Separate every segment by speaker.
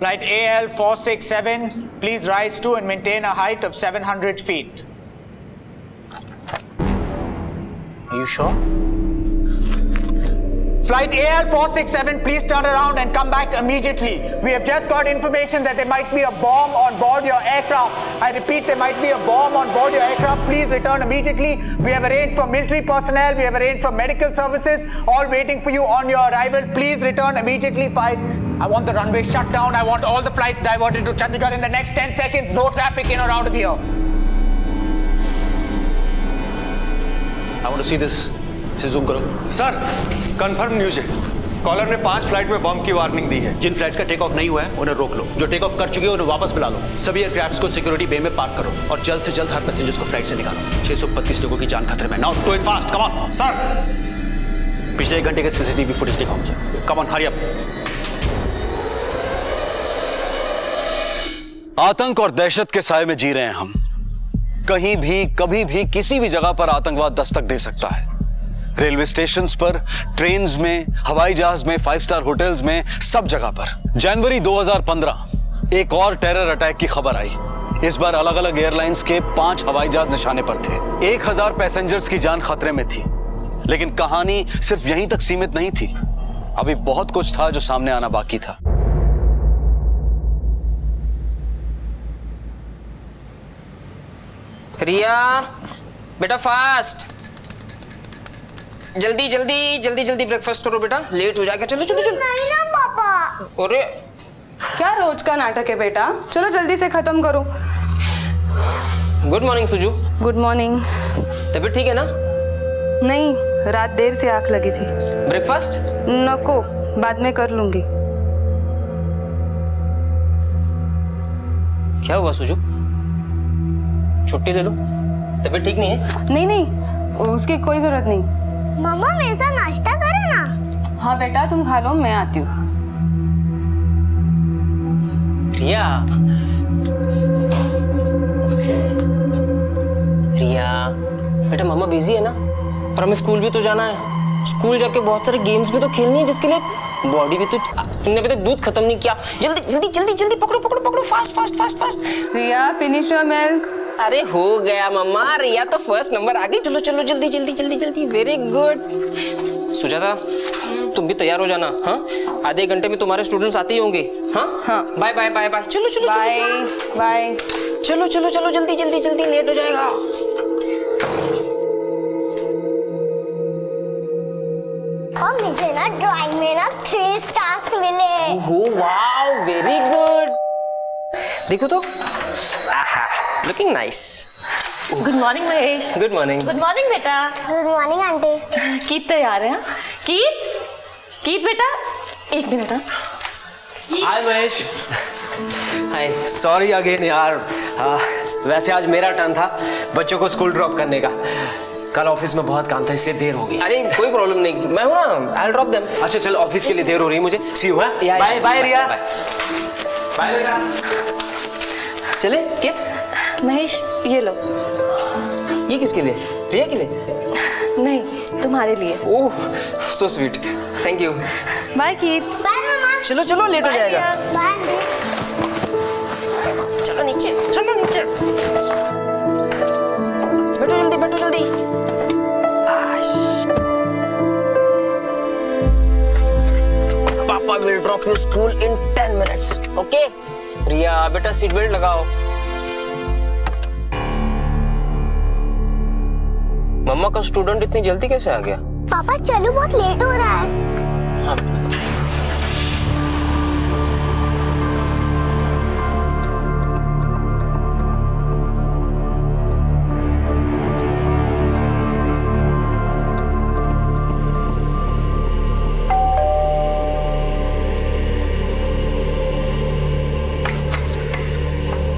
Speaker 1: Flight AL 467, please rise to and maintain a height of 700 feet. Are you sure? Flight AL 467, please turn around and come back immediately. We have just got information that there might be a bomb on board your aircraft. I repeat, there might be a bomb on board your aircraft. Please return immediately. We have arranged for military personnel, we have arranged for medical services, all waiting for you on your arrival. Please return immediately. I want the runway shut down. I want all the flights diverted to Chandigarh in the next 10 seconds. No traffic in or out of here.
Speaker 2: I want to see this. इसे zoom करो।
Speaker 3: Sir, confirm news है। Collar ने 5 flight में बम की warning दी है।
Speaker 2: जिन flights का take off नहीं हुआ है उन्हें रोक लो। जो टेक ऑफ कर चुके हैं उन्हें वापस बुला लो। सभी एयरक्राफ्ट्स को सिक्योरिटी बे में पार्क करो और जल्द से जल्द हर पैसेंजर्स को फ्लाइट से निकालो। 632 लोगों की जान खतरे में। Now do it fast, come on.
Speaker 3: Sir,
Speaker 2: पिछले 1 घंटे के सीसीटीवी फुटेज दिखाओ मुझे। Come on, hurry up.
Speaker 4: आतंक और दहशत के साए में जी रहे हैं हम। कहीं भी, कभी भी, किसी भी जगह पर आतंकवाद दस्तक दे सकता है। रेलवे स्टेशंस पर, ट्रेन्स में, हवाई जहाज में, 5 स्टार होटल्स में, सब जगह पर। जनवरी 2015 एक और टेरर अटैक की खबर आई। इस बार अलग अलग एयरलाइंस के 5 हवाई जहाज निशाने पर थे। 1000 पैसेंजर्स की जान खतरे में थी। लेकिन कहानी सिर्फ यहीं तक सीमित नहीं थी। अभी बहुत कुछ था जो सामने आना बाकी था।
Speaker 5: रिया, बेटा फास्ट, जल्दी जल्दी जल्दी जल्दी ब्रेकफास्ट करो बेटा, लेट हो जाएगा। चलो चलो चलो।
Speaker 6: नहीं ना पापा।
Speaker 5: अरे
Speaker 7: क्या रोज का नाटक है बेटा, चलो जल्दी से खत्म करो।
Speaker 5: Good morning Suju.
Speaker 7: Good morning.
Speaker 5: तबीयत ठीक है ना?
Speaker 7: नहीं, रात देर से आंख लगी थी।
Speaker 5: ब्रेकफास्ट
Speaker 7: नको, बाद में कर लूंगी।
Speaker 5: क्या हुआ सुजू? छुट्टी ले लो। तबीयत ठीक नहीं है?
Speaker 7: नहीं नहीं, उसकी कोई जरूरत नहीं।
Speaker 6: मम्मा मेरे साथ नाश्ता करो ना।
Speaker 7: हाँ बेटा, तुम खा लो, मैं आती हूँ।
Speaker 5: रिया, रिया बेटा, मम्मा बिजी है ना, और हमें स्कूल भी तो जाना है। स्कूल जाके बहुत सारे गेम्स भी तो खेलनी है, जिसके लिए बॉडी भी तो। तुमने अभी तक दूध खत्म नहीं किया। जल्दी जल्दी जल्दी जल्दी पकड़ो पकड़ो पकड़ो, fast fast fast fast.
Speaker 7: Riya, finish your milk.
Speaker 5: अरे हो गया मम्मा, रिया तो फर्स्ट नंबर आ गई। चलो चलो जल्दी जल्दी जल्दी जल्दी। Very good. सुजाता, तुम भी तैयार हो जाना। हाँ, आधे घंटे में तुम्हारे स्टूडेंट्स आते ही होंगे। हाँ
Speaker 7: हाँ।
Speaker 5: Bye bye bye bye. चलो चलो
Speaker 7: बाय बाय।
Speaker 5: चलो चलो चलो जल्दी जल्दी जल्दी, लेट हो जाएगा।
Speaker 6: और मुझे ना ड्राइंग में ना 3 स्टार्स मिले।
Speaker 5: Oh wow, very good. देखो तो, looking nice.
Speaker 8: Good morning Mahesh.
Speaker 5: Good morning.
Speaker 8: Good morning बेटा।
Speaker 6: Good morning aunty.
Speaker 8: कीत तैयार है? हाँ? कीत, कीत बेटा, 1 minute.
Speaker 9: Hi Mahesh.
Speaker 5: Hi.
Speaker 9: Sorry again यार। वैसे आज मेरा टर्न था बच्चों को स्कूल ड्रॉप करने का। कल ऑफिस में बहुत काम था इसलिए देर हो गई।
Speaker 5: अरे कोई प्रॉब्लम नहीं, मैं हूँ ना, आई विल ड्रॉप देम।
Speaker 9: अच्छा चलो, ऑफिस के लिए देर हो रही है मुझे। See you. Bye bye Riya. Bye बेटा।
Speaker 5: चले कित?
Speaker 8: महेश ये लो।
Speaker 5: ये किसके लिए? रिया के लिए?
Speaker 8: नहीं, तुम्हारे लिए।
Speaker 5: Oh so sweet, thank you.
Speaker 8: Bye Keet.
Speaker 6: Bye मम्मा।
Speaker 5: चलो चलो, लेट हो जाएगा।
Speaker 6: Bye aunty.
Speaker 5: चलो नीचे, चलो नीचे। बैठो जल्दी, बैठो जल्दी। पापा will drop you school in 10 minutes. Okay Riya बेटा, सीट बेल्ट लगाओ। मम्मा का स्टूडेंट इतनी जल्दी कैसे आ गया?
Speaker 6: पापा चलो, बहुत लेट हो रहा है।
Speaker 5: हाँ।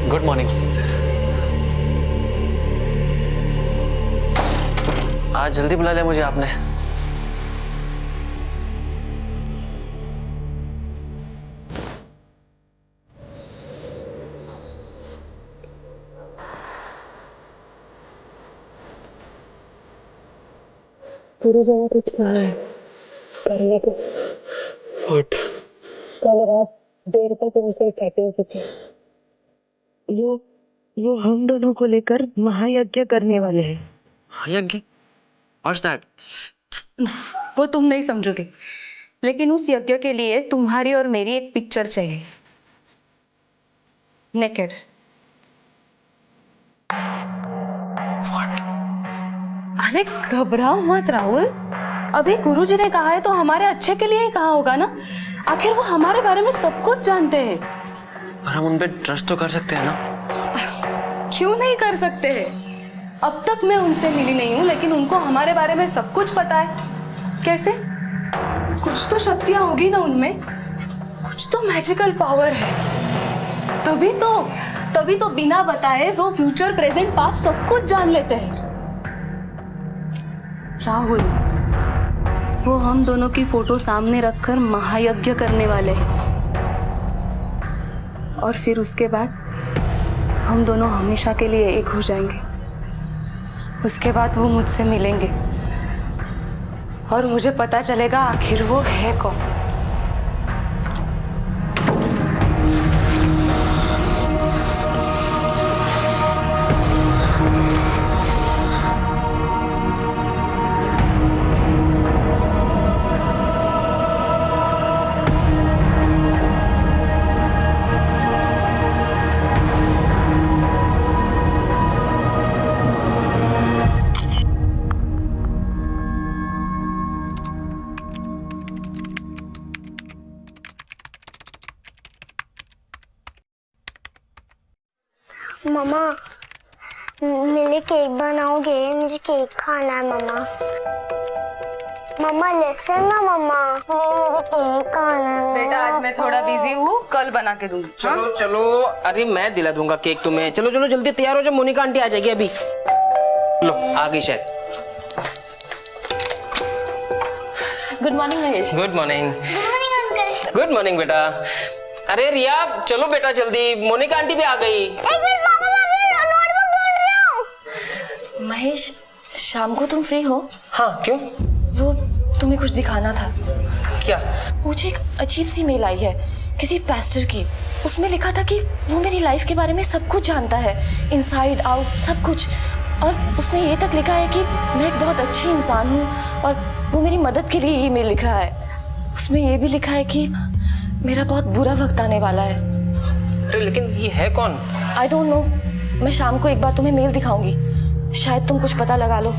Speaker 9: Good morning. आज जल्दी बुला लिया मुझे आपने।
Speaker 7: पूरी जगह कुछ कहा है करने को।
Speaker 9: What?
Speaker 7: कल रात
Speaker 10: देर तक उनसे कहते थे वो हम दोनों को लेकर महायज्ञ करने वाले हैं।
Speaker 5: यज्ञ? What's that?
Speaker 7: वो तुम नहीं समझोगे, लेकिन उस यज्ञ के लिए तुम्हारी और मेरी एक पिक्चर चाहिए, नेकेड। अरे घबराओ मत राहुल, अभी गुरुजी ने कहा है तो हमारे अच्छे के लिए ही कहा होगा ना। आखिर वो हमारे बारे में सब कुछ जानते हैं।
Speaker 5: पर हम उन पे ट्रस्ट तो कर सकते हैं ना?
Speaker 7: क्यों नहीं कर सकते हैं? अब तक मैं उनसे मिली नहीं हूँ, लेकिन उनको हमारे बारे में सब कुछ पता है। कैसे? कुछ तो शक्तियां होगी ना उनमें, कुछ तो मैजिकल पावर है। तभी तो बिना बताए वो फ्यूचर प्रेजेंट पास्ट सब कुछ जान लेते हैं। राहुल, वो हम दोनों की फोटो सामने रखकर महायज्ञ करने वाले हैं, और फिर उसके बाद हम दोनों हमेशा के लिए एक हो जाएंगे। उसके बाद वो मुझसे मिलेंगे और मुझे पता चलेगा आखिर वो है कौन।
Speaker 6: मम्मा, मेरे लिए केक बनाओगे? मुझे केक खाना है मम्मा। मम्मा लिसन ना मम्मा, मुझे केक खाना है।
Speaker 7: बेटा आज मैं थोड़ा बिजी हूँ, कल बना के दूंगी।
Speaker 5: चलो चलो, अरे मैं दिला दूंगा केक तुम्हें। चलो चलो जल्दी तैयार हो जाओ, मोनिका आंटी आ जाएगी अभी। लो आ गई शायद।
Speaker 8: Good morning Mahesh.
Speaker 5: Good morning.
Speaker 6: Uncle.
Speaker 5: Good morning बेटा। अरे रिया चलो बेटा जल्दी, मोनिका आंटी भी आ गई।
Speaker 6: एक मिनट पापा, मैं नोटबुक ढूंढ रही हूँ।
Speaker 8: महेश, शाम को तुम फ्री हो?
Speaker 5: हाँ क्यों?
Speaker 8: वो तुम्हें कुछ दिखाना था।
Speaker 5: क्या?
Speaker 8: मुझे एक अजीब सी मेल आई है किसी पास्टर की। उसमें लिखा था कि वो मेरी लाइफ के बारे में सब कुछ जानता है, इनसाइड आउट सब कुछ। और उसने ये तक लिखा है कि मैं एक बहुत अच्छी इंसान हूँ और वो मेरी मदद के लिए ये मेल लिख रहा है। उसमें ये भी लिखा है कि मेरा बहुत बुरा वक्त आने वाला है।
Speaker 5: अरे लेकिन ये है कौन?
Speaker 8: I don't know. मैं शाम को एक बार तुम्हें मेल दिखाऊंगी, शायद तुम कुछ पता लगा लो।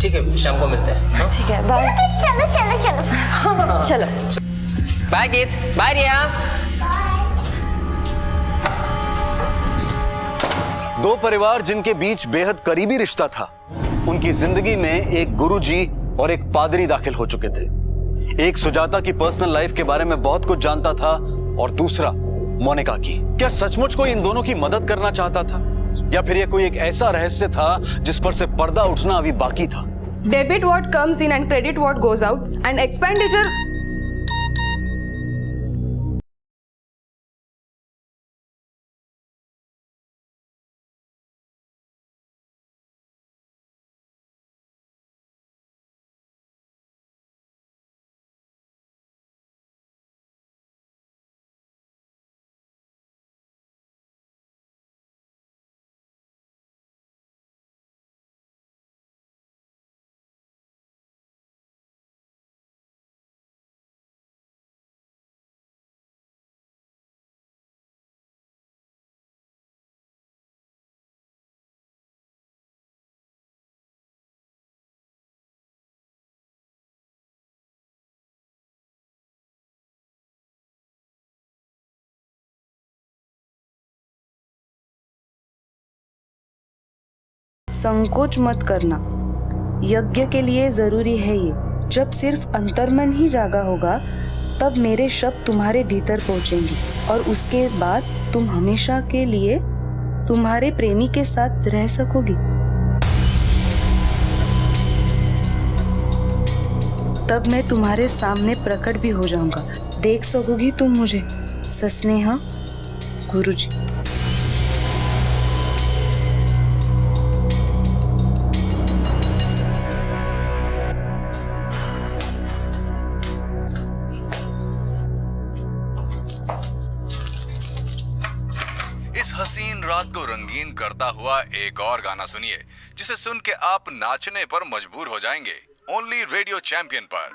Speaker 5: ठीक है शाम को मिलते हैं।
Speaker 8: ठीक है बाय।
Speaker 6: चलो चलो चलो।
Speaker 8: चलो
Speaker 5: बाय गीत, बाय रिया।
Speaker 4: दो परिवार जिनके बीच बेहद करीबी रिश्ता था, उनकी जिंदगी में एक गुरुजी और एक पादरी दाखिल हो चुके थे। एक सुजाता की पर्सनल लाइफ के बारे में बहुत कुछ जानता था और दूसरा मोनिका की। क्या सचमुच कोई इन दोनों की मदद करना चाहता था, या फिर यह कोई एक ऐसा रहस्य था जिस पर से पर्दा उठना अभी बाकी था?
Speaker 7: Debit what comes in and credit what goes out and expenditure. संकोच मत करना, यज्ञ के लिए जरूरी है ये। जब सिर्फ अंतर्मन ही जागा होगा तब मेरे शब्द तुम्हारे भीतर पहुंचेंगे और उसके बाद तुम हमेशा के लिए तुम्हारे प्रेमी के साथ रह सकोगी। तब मैं तुम्हारे सामने प्रकट भी हो जाऊंगा, देख सकोगी तुम मुझे। सस्नेहा, गुरुजी।
Speaker 11: मार्केटिंग करता हुआ एक और गाना सुनिए जिसे सुन के आप नाचने पर मजबूर हो जाएंगे। ओनली रेडियो चैंपियन पर।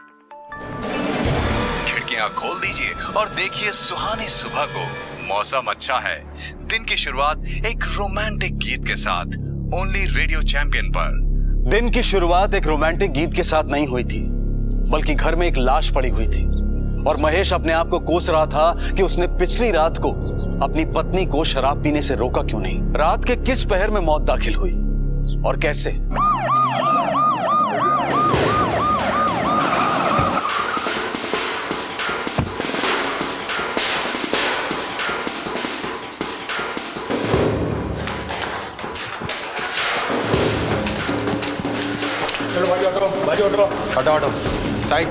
Speaker 11: खिड़कियां खोल दीजिए और देखिए सुहानी सुबह को। मौसम अच्छा है। दिन की शुरुआत एक रोमांटिक गीत के साथ। ओनली रेडियो चैंपियन पर।
Speaker 4: दिन की शुरुआत एक रोमांटिक गीत के साथ नहीं हुई थी, बल्कि घर में एक लाश पड़ी हुई थी और महेश अपने आप को कोस रहा था कि उसने पिछली रात को अपनी पत्नी को शराब पीने से रोका क्यों नहीं। रात के किस पहर में मौत दाखिल हुई और कैसे।
Speaker 3: चलो भाई ऑटो हटो साइड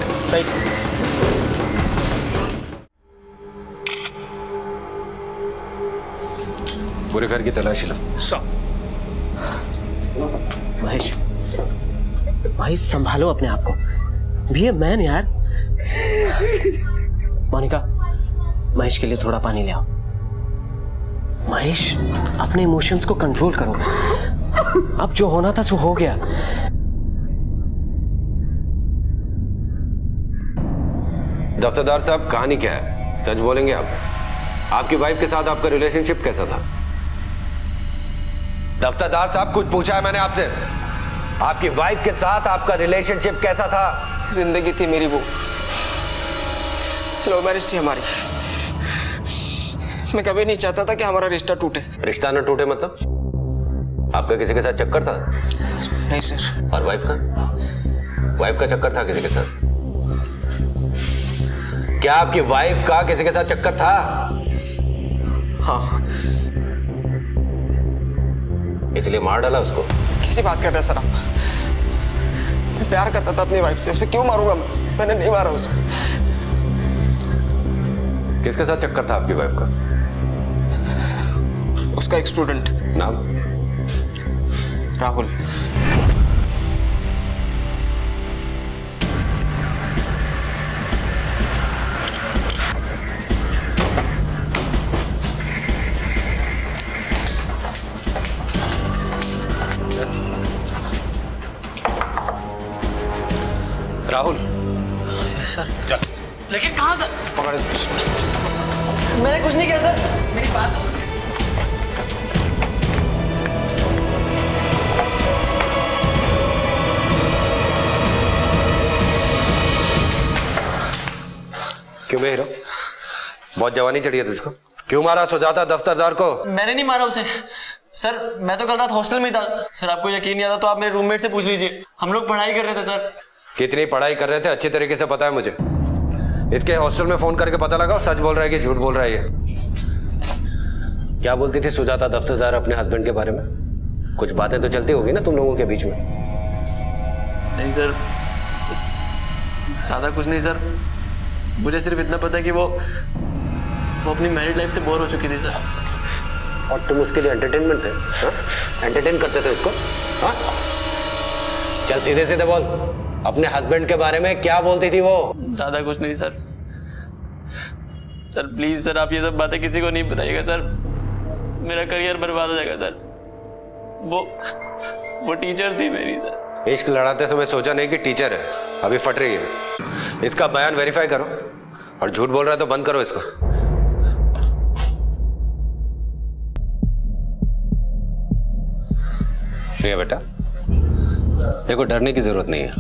Speaker 3: पूरे घर की तलाशी लो।
Speaker 9: महेश संभालो अपने आप को। बी ए मैन यार। मोनिका, महेश के लिए थोड़ा पानी ले आओ। महेश, अपने इमोशंस को कंट्रोल करो। अब जो होना था सो हो गया।
Speaker 12: दफ्तरदार साहब, कहानी क्या है? सच बोलेंगे आप? आपकी वाइफ के साथ आपका रिलेशनशिप कैसा था? दफ्तरदार साहब, कुछ पूछा है मैंने आपसे। आपकी वाइफ के साथ आपका रिलेशनशिप कैसा था?
Speaker 5: जिंदगी थी मेरी वो, लव मैरिज थी हमारी। मैं कभी नहीं चाहता था कि हमारा रिश्ता टूटे।
Speaker 12: रिश्ता न टूटे मतलब? आपका किसी के साथ चक्कर था?
Speaker 5: नहीं सर।
Speaker 12: और वाइफ का? वाइफ का चक्कर था किसी के साथ? क्या आपकी वाइफ का किसी के साथ चक्कर था?
Speaker 5: हाँ।
Speaker 12: इसलिए मार डाला उसको?
Speaker 5: कैसी बात कर रहे हैं सर आप? मैं प्यार करता था अपनी वाइफ से, उसे क्यों मारूंगा मैं? मैंने नहीं मारा उसे।
Speaker 12: किसके साथ चक्कर था आपकी वाइफ का?
Speaker 5: उसका एक स्टूडेंट।
Speaker 12: नाम?
Speaker 5: राहुल।
Speaker 12: राहुल।
Speaker 5: सर।
Speaker 12: चल।
Speaker 5: लेकिन कहाँ सर?
Speaker 12: पकड़।
Speaker 5: मैंने कुछ नहीं किया सर, मेरी बात तो सुनिए।
Speaker 12: क्यों बे हीरो? बहुत जवानी चढ़ी है तुझको। क्यों मारा सुजाता दफ्तरदार को?
Speaker 5: मैंने नहीं मारा उसे सर। मैं तो कल रात हॉस्टल में था सर। आपको यकीन नहीं आता तो आप मेरे रूममेट से पूछ लीजिए। हम लोग पढ़ाई कर रहे थे सर।
Speaker 12: कितनी पढ़ाई कर रहे थे अच्छी तरीके से पता है मुझे। इसके हॉस्टल में फोन करके पता लगाओ सच बोल रहा है कि झूठ बोल रहा है ये। क्या बोलती थी सुजाता दफ्तरदार अपने हस्बैंड के बारे में? कुछ बातें तो चलती होगी ना तुम लोगों के बीच में?
Speaker 5: नहीं सर, ज्यादा कुछ नहीं सर। मुझे सिर्फ इतना पता है कि वो अपनी मैरिड लाइफ से बोर हो चुकी थी सर।
Speaker 12: और तुम उसके लिए एंटरटेनमेंट थे? एंटरटेन करते थे उसको? हाँ? चल सीधे सीधे बोल, अपने हस्बैंड के बारे में क्या बोलती थी वो?
Speaker 5: ज्यादा कुछ नहीं सर। सर प्लीज सर, आप ये सब बातें किसी को नहीं बताइएगा सर। मेरा करियर बर्बाद हो जाएगा सर। वो टीचर थी मेरी सर।
Speaker 12: इश्क लड़ाते समय सोचा नहीं कि टीचर है, अभी फट रही है। इसका बयान वेरीफाई करो और झूठ बोल रहा है तो बंद करो इसको। प्रिया बेटा, देखो डरने की जरूरत नहीं है।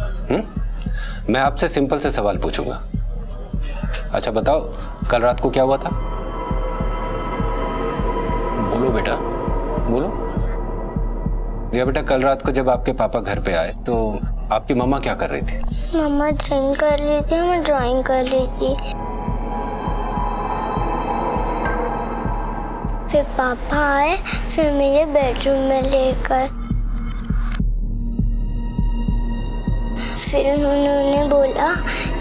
Speaker 12: मैं आपसे सिंपल से सवाल पूछूंगा। अच्छा बताओ, कल रात को क्या हुआ था? बोलो बेटा, बोलो। प्रिया बेटा, कल रात को जब आपके पापा घर पे आए तो आपकी मम्मा क्या कर रही थी?
Speaker 6: मम्मा ड्राइंग कर रही थी, मैं ड्राइंग कर रही थी। फिर पापा आए, फिर मुझे बेडरूम में लेकर फिर उन्होंने बोला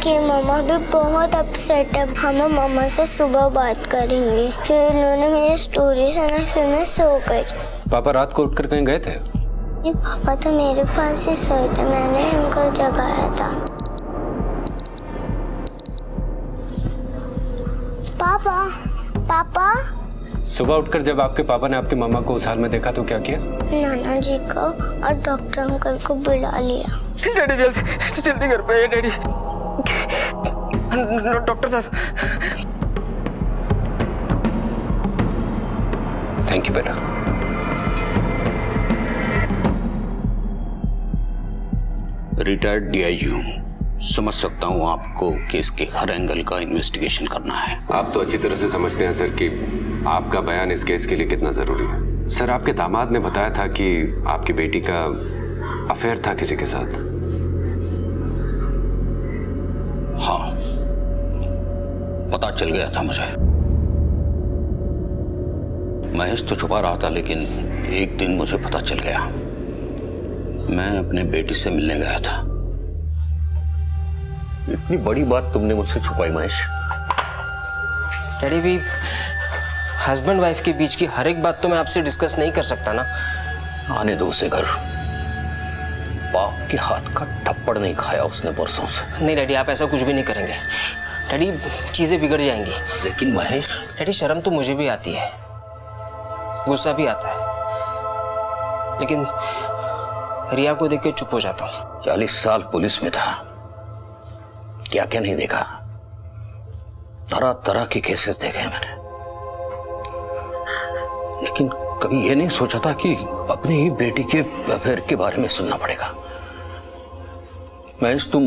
Speaker 6: कि मम्मा भी बहुत अपसेट है, हम मम्मा से सुबह बात करेंगे। फिर उन्होंने मुझे स्टोरी सुनाई, फिर मैं सो गई।
Speaker 12: पापा रात को उठकर कहीं गए थे?
Speaker 6: ये पापा तो मेरे पास ही सोए थे, मैंने उनको जगाया था। पापा, पापा,
Speaker 12: सुबह उठकर जब आपके पापा ने आपकी मम्मा को उस हाल में देखा तो क्या किया?
Speaker 6: नाना जी को और डॉक्टर अंकल को बुला लिया।
Speaker 5: डैडी जल्दी जल्दी घर पे आइए डैडी। डॉक्टर साहब।
Speaker 12: थैंक यू बेटा।
Speaker 13: रिटायर्ड डीआईजी हूँ, समझ सकता हूँ आपको केस के हर एंगल का इन्वेस्टिगेशन करना है।
Speaker 12: आप तो अच्छी तरह से समझते हैं सर कि आपका बयान इस केस के लिए कितना जरूरी है। सर, आपके दामाद ने बताया था कि आपकी बेटी का अफेयर था किसी के साथ।
Speaker 13: हाँ, पता चल गया था मुझे। महेश तो छुपा रहा था, लेकिन एक दिन मुझे पता चल गया। मैं अपने बेटी से मिलने गया था।
Speaker 9: इतनी बड़ी बात तुमने मुझसे छुपाई महेश।
Speaker 5: डैडी भी हस्बैंड वाइफ के बीच की हर एक बात तो मैं आपसे डिस्कस नहीं कर सकता ना।
Speaker 13: आने दो उसे घर। बाप के हाथ का थप्पड़ नहीं खाया उसने बरसों से।
Speaker 5: नहीं डैडी, आप ऐसा कुछ भी नहीं करेंगे। डैडी चीजें बिगड़ जाएंगी।
Speaker 13: लेकिन महेश।
Speaker 5: डैडी शर्म तो मुझे भी आती है, गुस्सा भी आता है, लेकिन रिया को देख के चुप हो जाता हूँ।
Speaker 13: 40 साल पुलिस में था, क्या क्या नहीं देखा। तरह तरह के केसेस देखे मैंने, लेकिन कभी ये नहीं सोचा था कि अपनी ही बेटी के अफेयर के बारे में सुनना पड़ेगा। महेश, तुम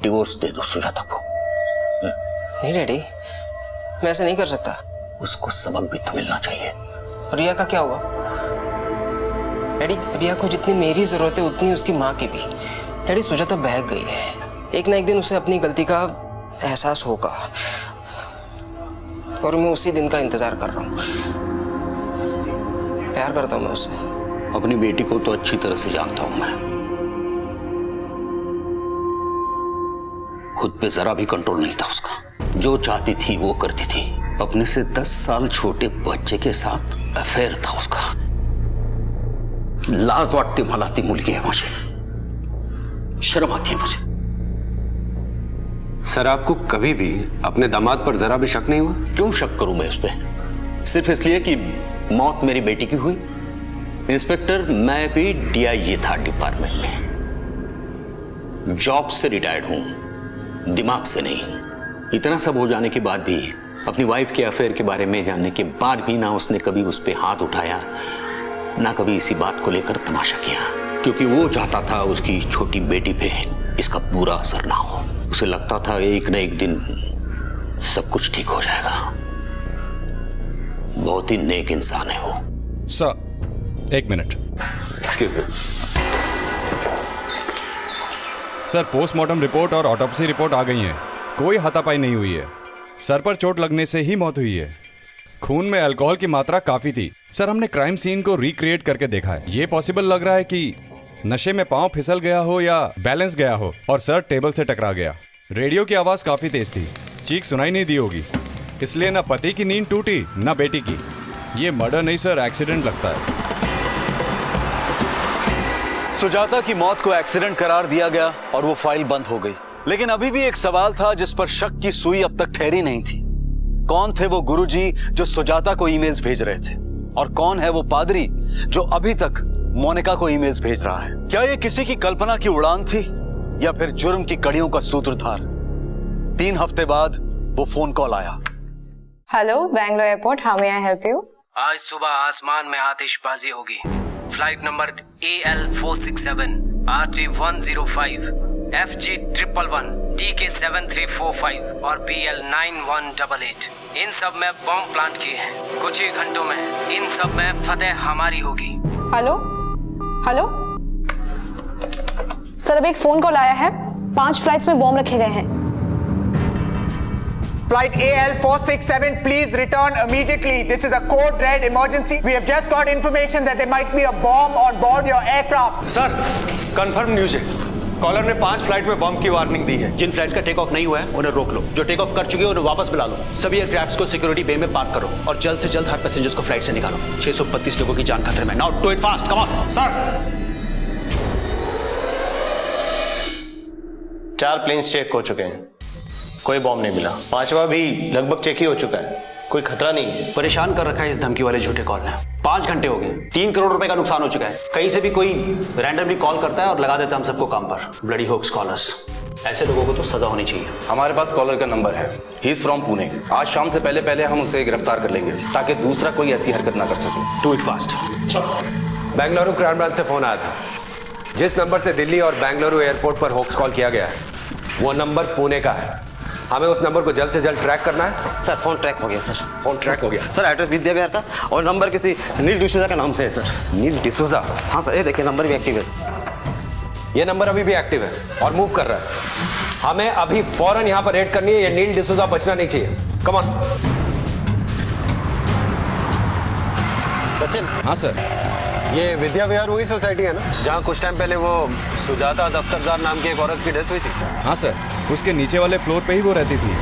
Speaker 13: डिवोर्स दे दो सुजाता को।
Speaker 5: नहीं डैडी, मैं ऐसा नहीं कर सकता।
Speaker 13: उसको सबक भी तो मिलना चाहिए।
Speaker 5: रिया का क्या होगा? डैडी रिया को जितनी मेरी जरूरत है उतनी उसकी माँ की भी। डैडी सुजाता बहक गई है, एक ना एक दिन उसे अपनी गलती का एहसास होगा, और मैं उसी दिन का इंतजार कर रहा हूँ। प्यार करता हूँ मैं उससे।
Speaker 13: अपनी बेटी को तो अच्छी तरह से जानता हूं मैं। खुद पे जरा भी कंट्रोल नहीं था उसका। जो चाहती थी वो करती थी। अपने से 10 साल छोटे बच्चे के साथ अफेयर था उसका। लाज वाटते मला ती मुलगी आहे माझी। शर्म आती है मुझे।
Speaker 12: सर, आपको कभी भी अपने दामाद पर जरा भी शक नहीं हुआ?
Speaker 13: क्यों शक करूं मैं उस पर? सिर्फ इसलिए कि मौत मेरी बेटी की हुई। इंस्पेक्टर, मैं भी डीआईजी था डिपार्टमेंट में, जॉब से रिटायर्ड हूं, दिमाग से नहीं। इतना सब हो जाने के बाद भी, अपनी वाइफ के अफेयर के बारे में जानने के बाद भी ना उसने कभी उस पर हाथ उठाया, ना कभी इसी बात को लेकर तमाशा किया, क्योंकि वो चाहता था उसकी छोटी बेटी पे इसका पूरा असर ना हो। उसे लगता था एक न एक दिन सब कुछ ठीक हो जाएगा। बहुत ही नेक इंसान है वो।
Speaker 14: सर, एक minute.
Speaker 12: Excuse me.
Speaker 14: Sir, postmortem report और ऑटोप्सी रिपोर्ट आ गई हैं। कोई हाथापाई नहीं हुई है। सर पर चोट लगने से ही मौत हुई है। खून में अल्कोहल की मात्रा काफी थी। सर, हमने क्राइम सीन को रिक्रिएट करके देखा है। ये पॉसिबल लग रहा है कि नशे में पांव फिसल गया हो या बैलेंस गया हो और सर टेबल से टकरा गया। रेडियो की आवाज काफी तेज थी, चीख सुनाई नहीं दी होगी, इसलिए ना पति की नींद टूटी ना बेटी की। ये मर्डर नहीं सर, एक्सीडेंट लगता है।
Speaker 4: सुजाता की मौत को एक्सीडेंट करार दिया गया और वो फाइल बंद हो गई। लेकिन अभी भी एक सवाल था जिस पर शक की सुई अब तक ठहरी नहीं थी। कौन थे वो गुरुजी जो सुजाता को ईमेल्स भेज रहे थे, और कौन है वो पादरी जो अभी तक मोनिका को ईमेल्स भेज रहा है? क्या ये किसी की कल्पना की उड़ान थी या फिर जुर्म की कड़ियों का सूत्रधार? 3 हफ्ते बाद वो फोन कॉल आया।
Speaker 15: Hello, Bangalore airport, how may I help you?
Speaker 5: आज सुबह आसमान में आतिशबाजी होगी। Flight number AL467 RT105 FG111 DK7345 और BL9188 इन सब में बॉम्ब प्लांट किए हैं। कुछ ही घंटों में इन सब में फतेह हमारी होगी।
Speaker 15: हेलो हेलो सर, अब एक फोन कॉल आया है। 5 फ्लाइट्स में बॉम्ब रखे गए हैं।
Speaker 1: Flight AL467, please return immediately. This is a code red emergency. We have just got information that there might be a bomb on board your aircraft.
Speaker 3: Sir, confirm news है। Collar ने 5 flight में बम की warning दी है।
Speaker 2: जिन flights का take off नहीं हुआ है उन्हें रोक लो। जो टेक ऑफ कर चुके हैं उन्हें वापस बुला लो। सभी एयरक्राफ्ट्स को सिक्योरिटी बे में पार्क करो और जल्द से जल्द हर पैसेंजर्स को फ्लाइट से निकालो। 632 लोगों की जान खतरे में। Now do it fast, come on.
Speaker 3: Sir, 4 planes check हो चुके हैं, कोई बॉम्ब नहीं मिला। 5वां भी लगभग चेक ही हो चुका है,
Speaker 2: कोई खतरा नहीं है। परेशान कर रखा है इस धमकी वाले झूठे कॉल ने। 5 घंटे हो गए, 3 करोड़ रुपए का नुकसान हो चुका है। कहीं से भी कोई रैंडमली कॉल करता है और लगा देता है हम सबको काम पर। ब्लडी होक्स कॉलर्स, ऐसे लोगों को तो सजा होनी चाहिए।
Speaker 16: हमारे पास कॉलर का नंबर है, ही इज फ्रॉम पुणे। आज शाम से पहले हम उसे गिरफ्तार कर लेंगे ताकि दूसरा कोई ऐसी हरकत ना कर सके।
Speaker 2: Do it fast.
Speaker 12: Bengaluru crime branch से फोन आया था। जिस नंबर से दिल्ली और बेंगलुरु एयरपोर्ट पर होक्स कॉल किया गया है वो नंबर पुणे का है। हमें उस नंबर को जल्द से जल्द ट्रैक करना है।
Speaker 9: सर फोन ट्रैक हो गया सर।
Speaker 12: फोन ट्रैक हो गया
Speaker 9: सर। एड्रेस विद्या विहार का और नंबर किसी नील डिसूजा का नाम से है सर।
Speaker 12: नील डिसूजा?
Speaker 9: हाँ सर, ये देखिए नंबर भी एक्टिव है।
Speaker 12: ये नंबर अभी भी एक्टिव है और मूव कर रहा है। हमें अभी फौरन यहाँ पर रेड करनी है। ये नील डिसूजा बचना नहीं चाहिए। Come on.
Speaker 16: सचिन।
Speaker 14: हाँ सर।
Speaker 12: ये विद्या विहार वही सोसाइटी है ना जहाँ कुछ टाइम पहले वो सुजाता दफ्तरदार नाम की एक औरत की डेथ हुई थी?
Speaker 14: हाँ सर, उसके नीचे वाले फ्लोर पे ही वो रहती थी।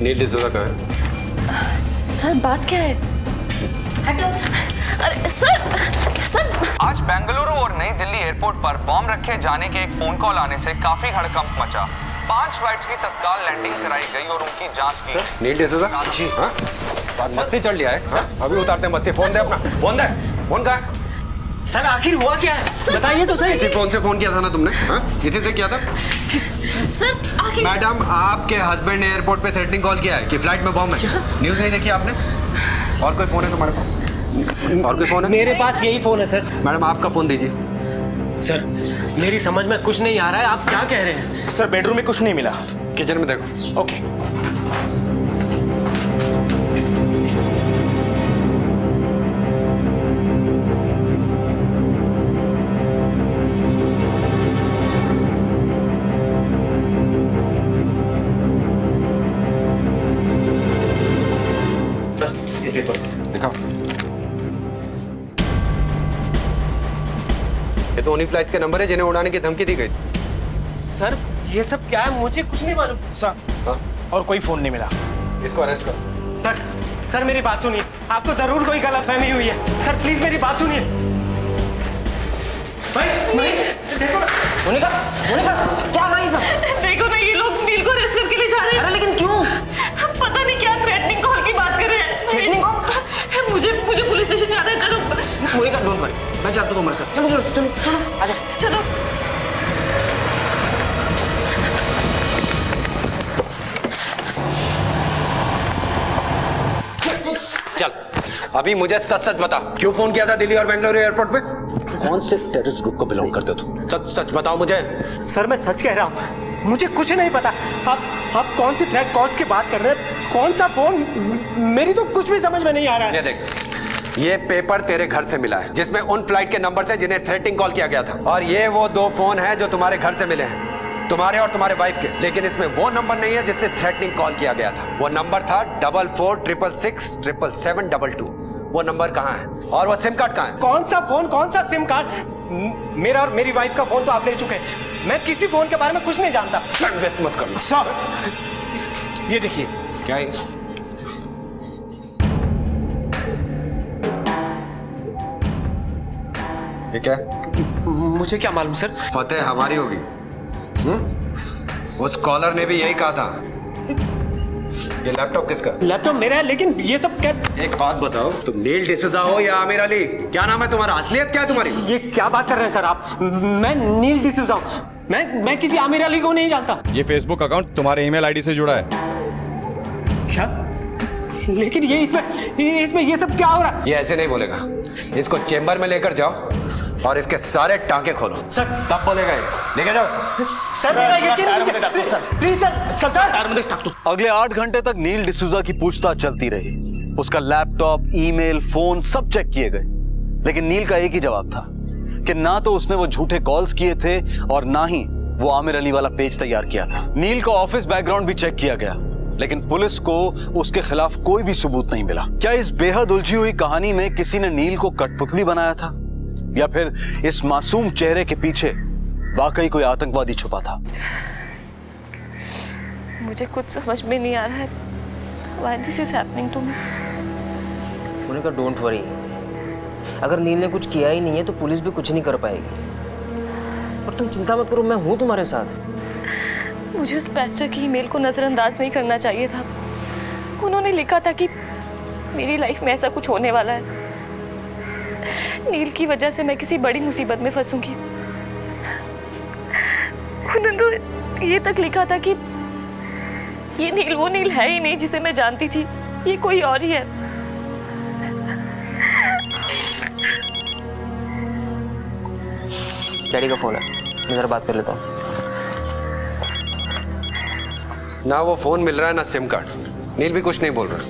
Speaker 12: नील डिसूजा कहाँ है?
Speaker 8: सर बात क्या है? हटो। अरे सर
Speaker 16: आज बेंगलुरु और नई दिल्ली एयरपोर्ट पर बॉम्ब रखे जाने के एक फोन कॉल आने से काफी हड़कंप मचा। 5 फ्लाइट्स की तत्काल लैंडिंग कराई गई और उनकी जांच की।
Speaker 12: नील डिसूजा जी? हाँ, मत्ती चढ़ लिया है। हाँ? अभी उतारते हैं मत्ती। फोन दे अपना। फोन दे। फोन कहाँ है?
Speaker 9: सर आखिर हुआ क्या है बताइए तो सही।
Speaker 12: इसी फोन से फोन किया था ना तुमने? हाँ? इसी से किया था?
Speaker 8: सर आखिर
Speaker 12: मैडम, आपके हस्बैंड ने एयरपोर्ट पे थ्रेटनिंग कॉल किया है कि फ्लाइट में बॉम्ब है। न्यूज़ नहीं देखी आपने? और कोई फोन है तुम्हारे पास? और कोई फोन है?
Speaker 9: मेरे पास यही फोन है सर।
Speaker 12: मैडम आपका फोन दीजिए।
Speaker 9: सर मेरी समझ में कुछ नहीं आ रहा है, आप क्या कह रहे हैं?
Speaker 16: सर बेडरूम में कुछ नहीं मिला।
Speaker 12: किचन में देखो।
Speaker 9: ओके।
Speaker 12: ये तो उन्हीं फ्लाइट्स के नंबर है जिन्हें उड़ाने की धमकी दी गई।
Speaker 9: सर ये सब क्या है, मुझे कुछ नहीं मालूम सर।
Speaker 12: हाँ?
Speaker 9: और कोई फोन नहीं मिला।
Speaker 12: इसको अरेस्ट करो।
Speaker 9: सर मेरी बात सुनिए, आपको जरूर कोई गलतफहमी हुई है। सर प्लीज मेरी बात सुनिए। देखो मोनिका, क्या हुआ ये सब?
Speaker 8: देखो ना, ये लोग नील को अरेस्ट करके ले जा रहे हैं।
Speaker 5: अरे लेकिन क्यों?
Speaker 8: पता नहीं क्या थ्रेटनिंग कॉल की बात कर रहे हैं। मुझे पुलिस स्टेशन जाना है। चलो
Speaker 5: मोनिका डोंट वरी, मैं जानता हूँ तुम्हारे साथ। चलो चलो चलो चलो आजा।
Speaker 8: चलो।
Speaker 12: चल अभी मुझे सच सच बता, क्यों फोन किया था दिल्ली और बेंगलुरु एयरपोर्ट पे? कौन से टेररिस्ट ग्रुप को बिलोंग करते हो? सच सच बताओ मुझे।
Speaker 9: सर मैं सच कह रहा हूँ, मुझे कुछ नहीं पता। आप कौन सी थ्रेट कॉल्स की बात कर रहे हैं? कौन सा फोन? मेरी तो कुछ भी समझ में नहीं आ रहा है।
Speaker 12: ये देख, ये पेपर तेरे घर से मिला है जिसमें उन फ्लाइट के नंबर है जिन्हें थ्रेटिंग कॉल किया गया था। और ये वो 2 फोन हैं जो तुम्हारे घर से मिले हैं, तुम्हारे और तुम्हारे वाइफ के। लेकिन इसमें वो नंबर नहीं है जिससे थ्रेटनिंग कॉल किया गया था। वो नंबर था 44666772। वो नंबर कहाँ है और वो सिम कार्ड कहाँ है?
Speaker 9: कौन सा फोन, कौन सा सिम कार्ड? मेरा और मेरी वाइफ का फोन तो आप ले चुके हैं। मैं किसी फोन के बारे में कुछ नहीं जानता।
Speaker 12: टाइम वेस्ट मत करना।
Speaker 9: सर ये देखिए।
Speaker 12: क्या है ये? क्या?
Speaker 9: मुझे क्या मालूम सर।
Speaker 12: फतेह हमारी होगी। उस कॉलर ने भी यही कहा था। ये लैपटॉप किसका?
Speaker 9: लैपटॉप मेरा है, लेकिन ये सब क्या?
Speaker 12: एक बात बताओ, तुम नील डिसूजा हो या आमिर अली? क्या नाम है तुम्हारा? असलियत क्या है तुम्हारी?
Speaker 9: ये क्या बात कर रहे हैं सर आप? मैं नील डिसूजा हूँ। मैं किसी आमिर अली को नहीं जानता।
Speaker 14: ये फेसबुक अकाउंट तुम्हारे ईमेल आईडी से जुड़ा है।
Speaker 9: क्या? लेकिन ये इसमें ये सब क्या हो रहा है?
Speaker 12: ये ऐसे नहीं बोलेगा। इसको चेंबर में लेकर जाओ और इसके सारे टांके खोलो।
Speaker 9: सर
Speaker 12: तब बोलेगा ये। लेके जाओ उसको।
Speaker 9: Sir please sir.
Speaker 4: अगले 8 घंटे तक नील डिसूजा की पूछताछ चलती रही। उसका लैपटॉप, ईमेल, फोन सब चेक किए गए, लेकिन नील का एक ही जवाब था कि ना तो उसने वो झूठे कॉल्स किए थे और ना ही वो आमिर अली वाला पेज तैयार किया था। नील का ऑफिस बैकग्राउंड भी चेक किया गया, लेकिन पुलिस को उसके खिलाफ कोई भी सबूत नहीं मिला। क्या इस बेहद उलझी हुई कहानी में किसी ने नील को कठपुतली बनाया था, या फिर इस मासूम चेहरे के पीछे वाकई कोई आतंकवादी छुपा था?
Speaker 8: मुझे कुछ समझ में नहीं आ रहा है why this is happening to me.
Speaker 5: Monica don't worry, अगर नील ने कुछ किया ही नहीं है तो पुलिस भी कुछ नहीं कर पाएगी। और तुम चिंता मत करो, मैं हूं तुम्हारे साथ।
Speaker 8: मुझे उस पेस्टर की ईमेल को नजरअंदाज नहीं करना चाहिए था। उन्होंने लिखा था कि मेरी लाइफ में ऐसा कुछ होने वाला है, नील की वजह से मैं किसी बड़ी मुसीबत में फंसूंगी। उन्होंने तो ये तक लिखा था कि ये नील वो नील है ही नहीं जिसे मैं जानती थी, ये कोई और ही है।
Speaker 5: डैडी का फोन है, मैं जरा बात कर लेता हूँ।
Speaker 12: ना वो फोन मिल रहा है ना सिम कार्ड। नील भी कुछ नहीं बोल रहा।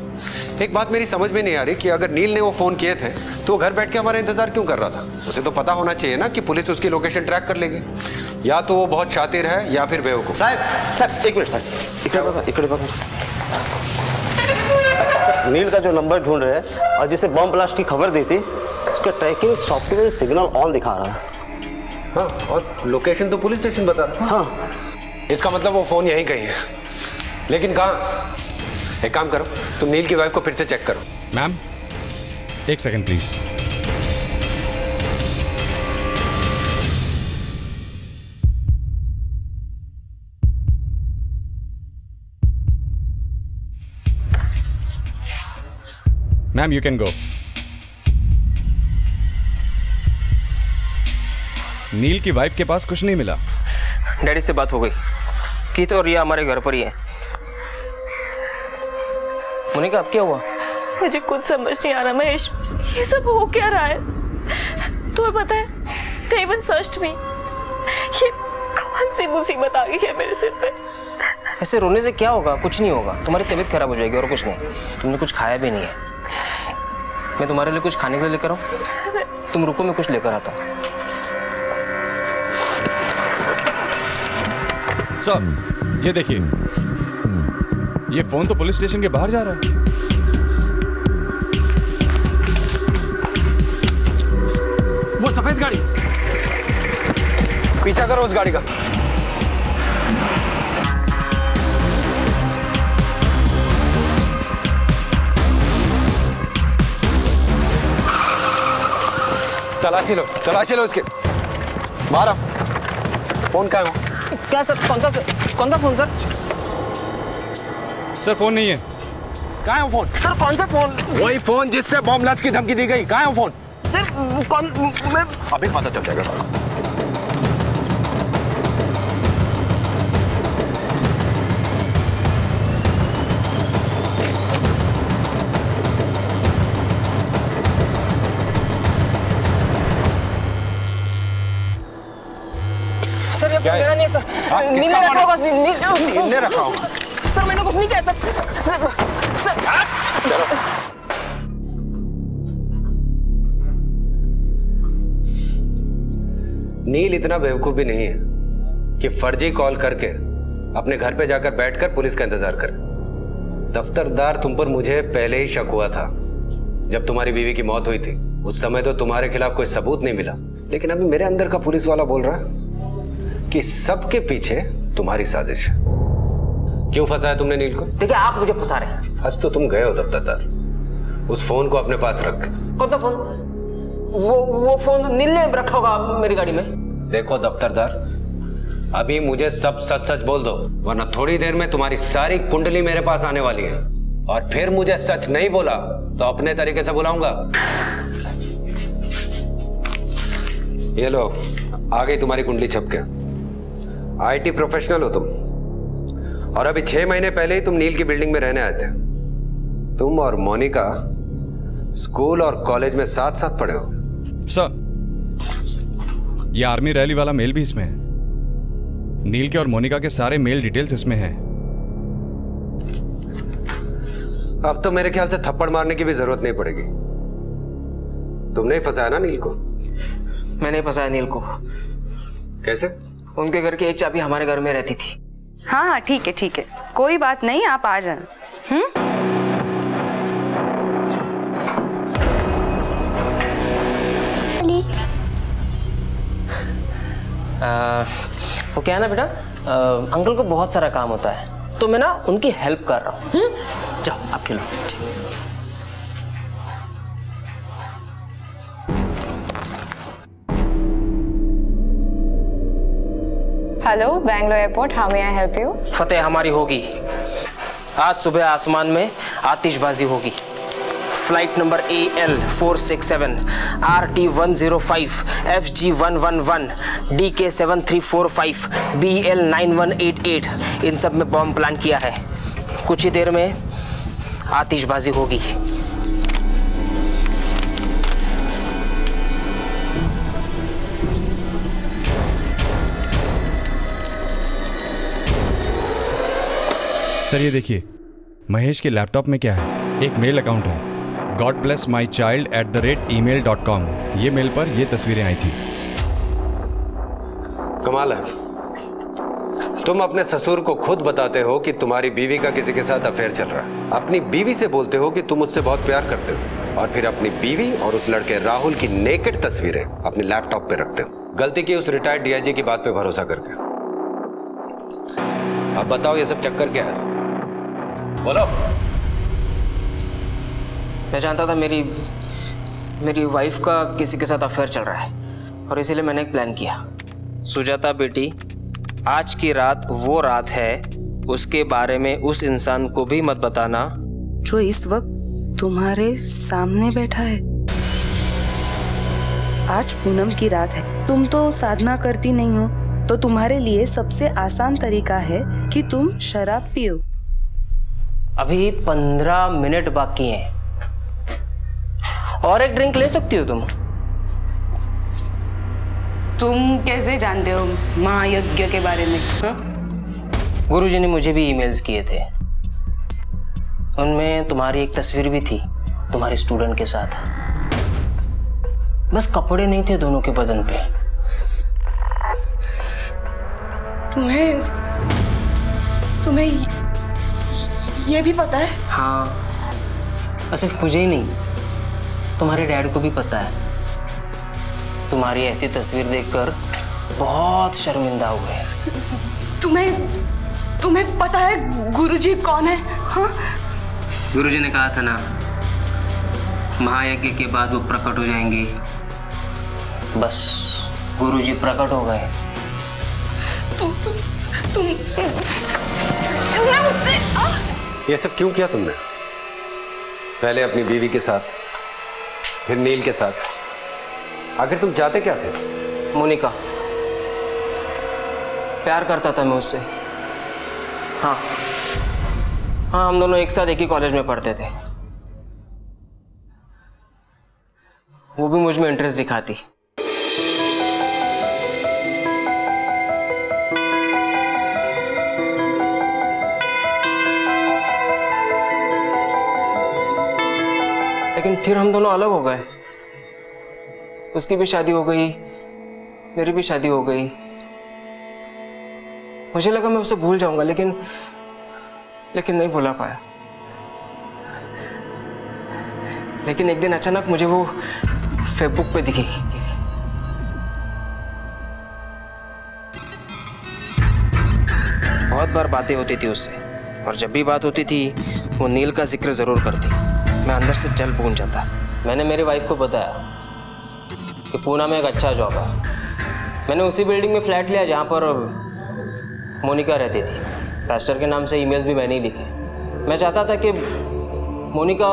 Speaker 12: एक बात मेरी समझ में नहीं आ रही कि अगर नील ने वो फोन किए थे तो वो घर बैठ के हमारा इंतजार क्यों कर रहा था? उसे तो पता होना चाहिए ना कि पुलिस उसकी लोकेशन ट्रैक कर लेगी। या तो वो बहुत शातिर है या फिर बेवकूफ।
Speaker 9: साहब एक मिनट साहब, इकडे बघा। नील का जो नंबर ढूंढ रहे हैं और जिसे बम ब्लास्ट की खबर दी थी, उसका ट्रैकिंग सॉफ्टवेयर सिग्नल ऑन दिखा रहा है।
Speaker 12: हाँ, और लोकेशन तो पुलिस स्टेशन बता रहा है।
Speaker 9: हाँ,
Speaker 12: इसका मतलब वो फोन यहीं कहीं है, लेकिन कहाँ? एक काम करो, तुम नील की वाइफ को फिर से चेक करो।
Speaker 14: मैम, एक second please. Ma'am, you can go. Neel की वाइफ के पास कुछ नहीं मिला।
Speaker 5: डैडी से बात हो गई कि तो रिया हमारे घर पर ही है। मोनिका, अब क्या हुआ?
Speaker 8: मुझे कुछ समझ नहीं आ रहा महेश, ये सब हो क्या रहा है? तुम्हें पता है, they even searched me। ये कौन सी मुसीबत आ गई है मेरे सिर पे?
Speaker 5: ऐसे रोने से क्या होगा? कुछ नहीं होगा, तुम्हारी तबीयत खराब हो जाएगी और कुछ नहीं। तुमने कुछ खाया भी नहीं है। मैं तुम्हारे लिए कुछ खाने के लिए लेकर आऊं? तुम रुको, मैं कुछ लेकर आता हूं।
Speaker 14: सर, ये देखिए, ये फोन तो पुलिस स्टेशन के बाहर जा रहा है।
Speaker 12: वो सफेद गाड़ी, पीछा करो उस गाड़ी का। तलाशी लो इसके। बाहर आओ। फोन कहाँ है?
Speaker 5: क्या सर? कौन सा फोन सर?
Speaker 14: सर, फोन नहीं है।
Speaker 12: कहाँ है वो फोन?
Speaker 5: सर, कौन सा फोन?
Speaker 12: वही फोन जिससे बॉम्ब ब्लास्ट की धमकी दी गई। कहाँ है वो फोन?
Speaker 5: सर, कौन? मैं
Speaker 12: अभी पता चल जाएगा।
Speaker 5: सर, ये फोन मेरा नहीं है सर। नील ने रखा होगा।
Speaker 12: नील ने रखा होगा।
Speaker 5: सर, मैंने कुछ नहीं किया सर।
Speaker 12: नील इतना बेवकूफ भी नहीं है कि फर्जी कॉल करके अपने घर पे जाकर बैठकर पुलिस का इंतजार करे। दफ्तरदार, तुम पर मुझे पहले ही शक हुआ था। जब तुम्हारी बीवी की मौत हुई थी उस समय तो तुम्हारे खिलाफ कोई सबूत नहीं मिला, लेकिन अभी मेरे अंदर का पुलिस वाला बोल रहा है कि सबके पीछे तुम्हारी साजिश है। क्यों फंसाया तुमने नील को?
Speaker 5: देखिए, आप मुझे फंसा रहे हैं।
Speaker 12: हंस तो तुम गए हो दफ्तरदार। उस फोन को अपने पास रख।
Speaker 5: कौन सा फोन? वो फोन नील ने रखा होगा मेरी गाड़ी में।
Speaker 12: देखो दफ्तरदार, अभी मुझे सब सच सच बोल दो, वरना थोड़ी देर में तुम्हारी सारी कुंडली मेरे पास आने वाली है और फिर मुझे सच नहीं बोला तो अपने तरीके से बुलाऊंगा। ये लो, आ गई तुम्हारी कुंडली छपके। आईटी प्रोफेशनल हो तुम, और अभी 6 महीने पहले ही तुम नील की बिल्डिंग में रहने आए थे। तुम और मोनिका स्कूल और कॉलेज में साथ साथ पढ़े हो।
Speaker 14: सर, ये आर्मी रैली वाला मेल भी इसमें है। नील के और मोनिका के सारे मेल डिटेल्स इसमें हैं।
Speaker 12: अब तो मेरे ख्याल से थप्पड़ मारने की भी जरूरत नहीं पड़ेगी। तुमने ही फंसाया ना नील को?
Speaker 5: मैंने फंसाया नील को।
Speaker 12: कैसे?
Speaker 5: उनके घर की एक चाबी हमारे घर में रहती थी।
Speaker 7: हाँ हाँ, ठीक है, कोई बात नहीं, आप आ जाना।
Speaker 5: वो क्या है ना बेटा, अंकल को बहुत सारा काम होता है, तो मैं ना उनकी हेल्प कर रहा हूँ। जाओ आप खेलो।
Speaker 15: Hello Bangalore airport, how may I help you?
Speaker 5: फतेह हमारी होगी। आज सुबह आसमान में आतिशबाजी होगी। Flight number AL467, RT105, FG111, DK7345, BL9188, इन सब में बॉम्ब प्लान किया है। कुछ ही देर में आतिशबाजी होगी।
Speaker 14: सर ये देखिए, महेश के लैपटॉप में क्या है? एक मेल अकाउंट है, godblessmychild@email.com। ये मेल पर ये तस्वीरें आई थी।
Speaker 12: कमाल है, तुम अपने ससुर को खुद बताते हो कि तुम्हारी बीवी का किसी के साथ अफेयर चल रहा है। अपनी बीवी से बोलते हो कि तुम उससे बहुत प्यार करते हो, और फिर अपनी बीवी और उस लड़के राहुल की नेकेड तस्वीरें अपने लैपटॉप पे रखते हो। गलती की उस रिटायर्ड DIG की बात पे भरोसा करके। अब बताओ ये सब चक्कर क्या है? बोलो।
Speaker 5: मैं जानता था मेरी वाइफ का किसी के साथ अफेयर चल रहा है, और इसीलिए मैंने एक प्लान किया। सुजाता बेटी, आज की रात वो रात है, उसके बारे में उस इंसान को भी मत बताना
Speaker 7: जो इस वक्त तुम्हारे सामने बैठा है। आज पूनम की रात है। तुम तो साधना करती नहीं हो, तो तुम्हारे लिए सबसे आसान तरीका है कि तुम शराब पियो।
Speaker 5: अभी 15 मिनट बाकी हैं, और एक ड्रिंक ले सकती हो तुम।
Speaker 7: तुम कैसे जानते हो महायज्ञ के बारे में?
Speaker 5: गुरुजी ने मुझे भी ईमेल्स किए थे, उनमें तुम्हारी एक तस्वीर भी थी तुम्हारे स्टूडेंट के साथ। बस कपड़े नहीं थे दोनों के बदन पे।
Speaker 15: तुम्हें ये भी पता है?
Speaker 5: हाँ, और सिर्फ मुझे ही नहीं, तुम्हारे डैड को भी पता है। तुम्हारी ऐसी तस्वीर देखकर बहुत शर्मिंदा हुए।
Speaker 15: तुम्हें पता है गुरुजी कौन है? हाँ?
Speaker 5: गुरुजी ने कहा था ना, महायज्ञ के बाद वो प्रकट हो जाएंगे। बस गुरुजी प्रकट हो गए।
Speaker 15: तुमने मुझसे
Speaker 12: ये सब क्यों किया तुमने? पहले अपनी बीवी के साथ, फिर नील के साथ। आखिर तुम चाहते क्या थे?
Speaker 5: मोनिका, प्यार करता था मैं उससे। हाँ, हम दोनों एक साथ एक ही कॉलेज में पढ़ते थे। वो भी मुझ में इंटरेस्ट दिखाती। लेकिन फिर हम दोनों अलग हो गए। उसकी भी शादी हो गई, मेरी भी शादी हो गई। मुझे लगा मैं उसे भूल जाऊंगा, लेकिन नहीं भुला पाया। लेकिन एक दिन अचानक मुझे वो फेसबुक पे दिखी। बहुत बार बातें होती थी उससे, और जब भी बात होती थी वो नील का जिक्र जरूर करती। मैं अंदर से जल भून जाता। मैंने मेरी वाइफ को बताया कि पूना में एक अच्छा जॉब है। मैंने उसी बिल्डिंग में फ्लैट लिया जहाँ पर मोनिका रहती थी। पास्टर के नाम से ईमेल्स भी मैंने ही लिखे। मैं चाहता था कि मोनिका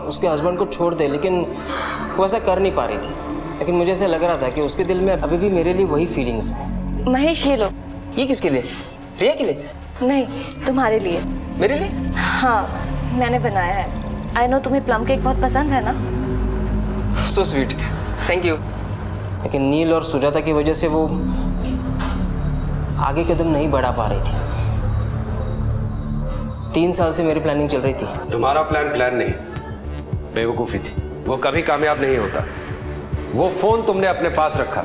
Speaker 5: उसके हस्बैंड को छोड़ दे, लेकिन वो ऐसा कर नहीं पा रही थी। लेकिन मुझे ऐसा लग रहा था कि उसके दिल में अभी भी मेरे लिए वही फीलिंग्स हैं।
Speaker 8: महेश, ये लो।
Speaker 5: ये किसके लिए? रिया के लिए?
Speaker 8: नहीं, तुम्हारे लिए।
Speaker 5: मेरे लिए?
Speaker 8: हाँ, मैंने बनाया है। आई नो तुम्हें प्लम केक बहुत पसंद है ना?
Speaker 5: सो स्वीट, थैंक यू। लेकिन नील और सुजाता की वजह से वो आगे कदम नहीं बढ़ा पा रही थी। 3 साल से मेरी प्लानिंग चल रही थी।
Speaker 12: तुम्हारा प्लान नहीं, बेवकूफ़ी थी। वो कभी कामयाब नहीं होता। वो फोन तुमने अपने पास रखा,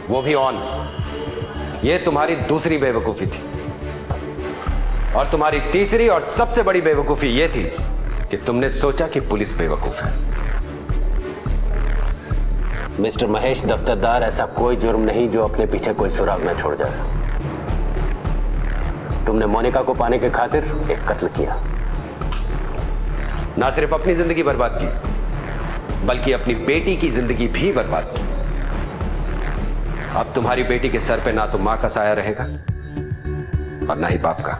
Speaker 12: वो भी ऑन। ये तुम्हारी दूसरी बेवकूफ़ी थी। और तुम्हारी तीसरी और सबसे बड़ी बेवकूफ़ी ये थी कि तुमने सोचा कि पुलिस बेवकूफ़ है।
Speaker 13: मिस्टर महेश दफ्तरदार, ऐसा कोई जुर्म नहीं जो अपने पीछे कोई सुराग न छोड़ जाए। तुमने मोनिका को पाने के खातिर एक कत्ल किया।
Speaker 12: ना सिर्फ अपनी जिंदगी बर्बाद की, बल्कि अपनी बेटी की जिंदगी भी बर्बाद की। अब तुम्हारी बेटी के सर पे ना तो मां का साया रहेगा और ना ही बाप का।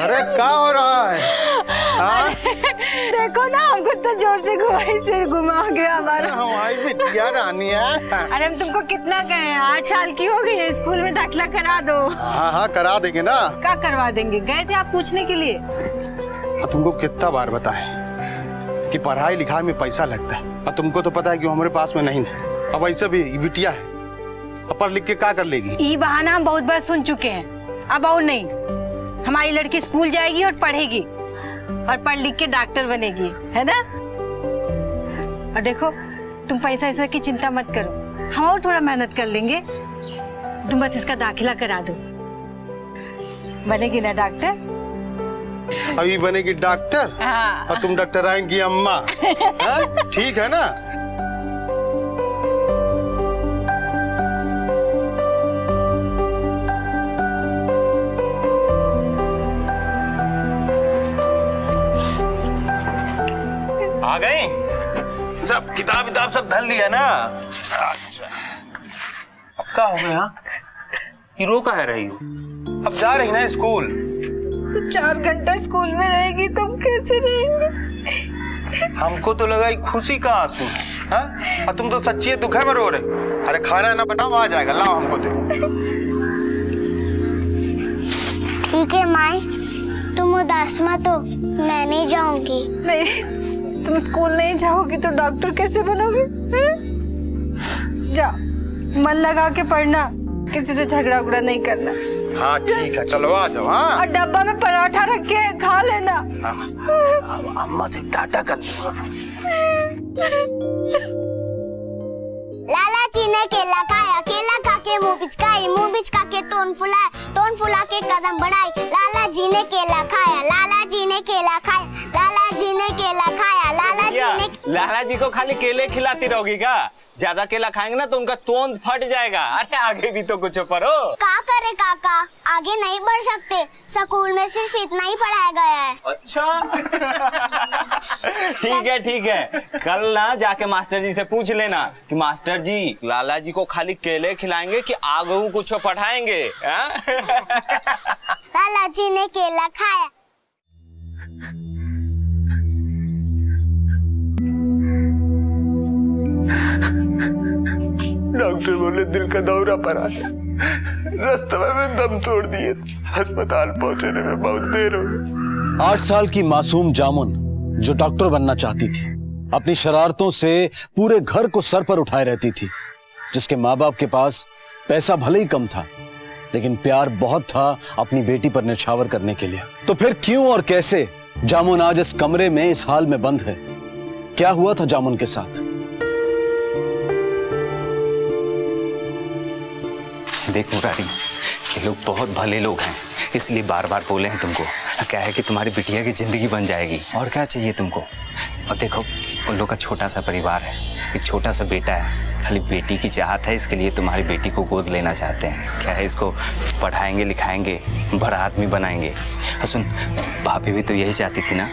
Speaker 17: अरे क्या हो रहा है? हाँ?
Speaker 15: देखो ना, हमको तो जोर से घुमाई से घुमा गया हमारा।
Speaker 17: हमारी बिटिया रानी है।
Speaker 15: अरे हम तुमको कितना कहे, 8 साल की हो गई है, स्कूल में दाखिला करा दो।
Speaker 17: हाँ हाँ करा देंगे ना।
Speaker 15: क्या करवा देंगे? गए थे आप पूछने के लिए।
Speaker 17: तुमको कितना बार बताए कि पढ़ाई लिखाई में पैसा लगता है, और तुमको तो पता है कि हमारे पास में नहीं है। अब ऐसे भी बिटिया है, अब पढ़ लिख के क्या कर लेगी?
Speaker 15: ये बहाना हम बहुत बार सुन चुके हैं, अब और नहीं। हमारी लड़की स्कूल जाएगी और पढ़ेगी और पढ़ लिख के डॉक्टर बनेगी, है ना? और देखो, तुम पैसा ऐसा की चिंता मत करो, हम और थोड़ा मेहनत कर लेंगे। तुम बस इसका दाखिला करा दो, बनेगी ना डॉक्टर?
Speaker 17: अभी बनेगी डॉक्टर?
Speaker 15: हाँ।
Speaker 17: और तुम डॉक्टर आएंगी अम्मा। ठीक है ना?
Speaker 18: आ गए सब? किताब सब धर लिया ना? अच्छा, अब क्या हो गया? ये रो कहाँ रही हो? अब जा रही ना स्कूल?
Speaker 15: 4 घंटा स्कूल में रहेगी, तुम कैसे रहेंगे?
Speaker 18: हमको तो लगा खुशी का आंसू, हाँ? और तुम तो सच्ची दुखे में रो रहे। अरे खाना ना बनाओ, आ जाएगा, लाओ हमको दे।
Speaker 6: ठीक है माई, तुम उदास मत हो, मैं नहीं जाऊंगी।
Speaker 15: नहीं, तुम स्कूल नहीं जाओगी तो डॉक्टर कैसे बनोगी? जा, मन लगा के पढ़ना, किसी से झगड़ा उगड़ा नहीं करना।
Speaker 18: हाँ ठीक है, चलो आ जाओ। हाँ,
Speaker 15: और डब्बा में पराठा रख के खा लेना।
Speaker 18: अम्मा से टाटा कर लो।
Speaker 6: लाला जी ने केला खाया, केला खा के मुंह पिचकाई, मुंह पिचका के तोन फुलाया, तोन फुला के कदम बढ़ाई। लाला जी ने केला खाया, लाला जी ने केला खाया, लाला जी ने केला खाया, लाला जी ने।
Speaker 9: लाला जी को खाली केले खिलाती रहोगी क्या? ज्यादा केला खाएंगे ना तो उनका तोंद फट जाएगा। अरे आगे भी तो कुछ पढ़ो।
Speaker 6: क्या करे काका, आगे नहीं बढ़ सकते, स्कूल में सिर्फ इतना ही पढ़ाया गया है।
Speaker 9: अच्छा ठीक है, कल ना जाके मास्टर जी से पूछ लेना कि मास्टर जी लाला जी को खाली केले खिलाएंगे कि आगे कुछ पढ़ाएंगे।
Speaker 6: लाला जी ने केला खाया।
Speaker 18: डॉक्टर बोले दिल का दौरा पड़ा है, रास्ते में दम तोड़ दिए, अस्पताल पहुंचने में बहुत देर हो गई।
Speaker 4: 8 साल की मासूम जामुन जो डॉक्टर बनना चाहती थी, अपनी शरारतों से पूरे घर को सर पर उठाए रहती थी, जिसके माँ बाप के पास पैसा भले ही कम था लेकिन प्यार बहुत था अपनी बेटी पर न्यौछावर करने के लिए। तो फिर क्यों और कैसे जामुन आज इस कमरे में इस हाल में बंद है? क्या हुआ था जामुन के साथ?
Speaker 13: देख मुरारी, ये लोग बहुत भले लोग हैं, इसलिए बार बार बोले हैं तुमको। क्या है कि तुम्हारी बिटिया की जिंदगी बन जाएगी, और क्या चाहिए तुमको। और देखो, उन लोग का छोटा सा परिवार है, एक छोटा सा बेटा है, खाली बेटी की चाहत है, इसके लिए तुम्हारी बेटी को गोद लेना चाहते हैं। क्या है, इसको पढ़ाएंगे लिखाएंगे, बड़ा आदमी बनाएंगे। और सुन, भाभी भी तो यही चाहती थी ना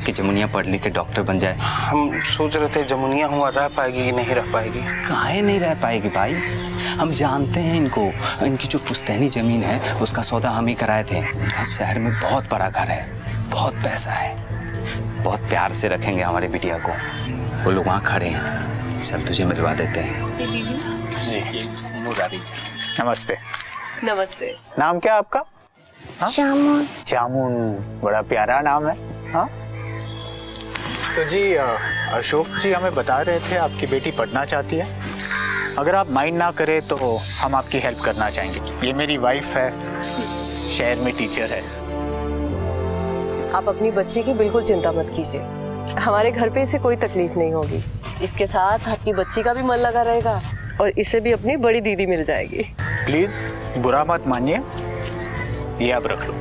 Speaker 9: कि जमुनिया पढ़ लिख के डॉक्टर बन जाए।
Speaker 17: हम सोच रहे थे जमुनिया हुआ रह पाएगी कि नहीं रह पाएगी।
Speaker 9: काहे नहीं रह पाएगी भाई, हम जानते हैं इनको। इनकी जो पुश्तैनी जमीन है उसका सौदा हम ही कराए थे। इनका शहर में बहुत बड़ा घर है, बहुत पैसा है, बहुत प्यार से रखेंगे हमारे बिटिया को। वो लोग वहाँ खड़े हैं, चल तुझे मिलवा देते हैं।
Speaker 1: जी नमस्ते।
Speaker 8: नमस्ते।
Speaker 1: नाम क्या आपका?
Speaker 6: जामुन।
Speaker 1: जामुन, बड़ा प्यारा नाम है। हाँ तो जी अशोक जी हमें बता रहे थे आपकी बेटी पढ़ना चाहती है। अगर आप माइंड ना करें तो हम आपकी हेल्प करना चाहेंगे। ये मेरी वाइफ है, शहर में टीचर है।
Speaker 19: आप अपनी बच्ची की बिल्कुल चिंता मत कीजिए, हमारे घर पे इसे कोई तकलीफ नहीं होगी। इसके साथ आपकी बच्ची का भी मन लगा रहेगा और इसे भी अपनी बड़ी दीदी मिल जाएगी।
Speaker 1: प्लीज बुरा मत मानिए, ये आप रख लो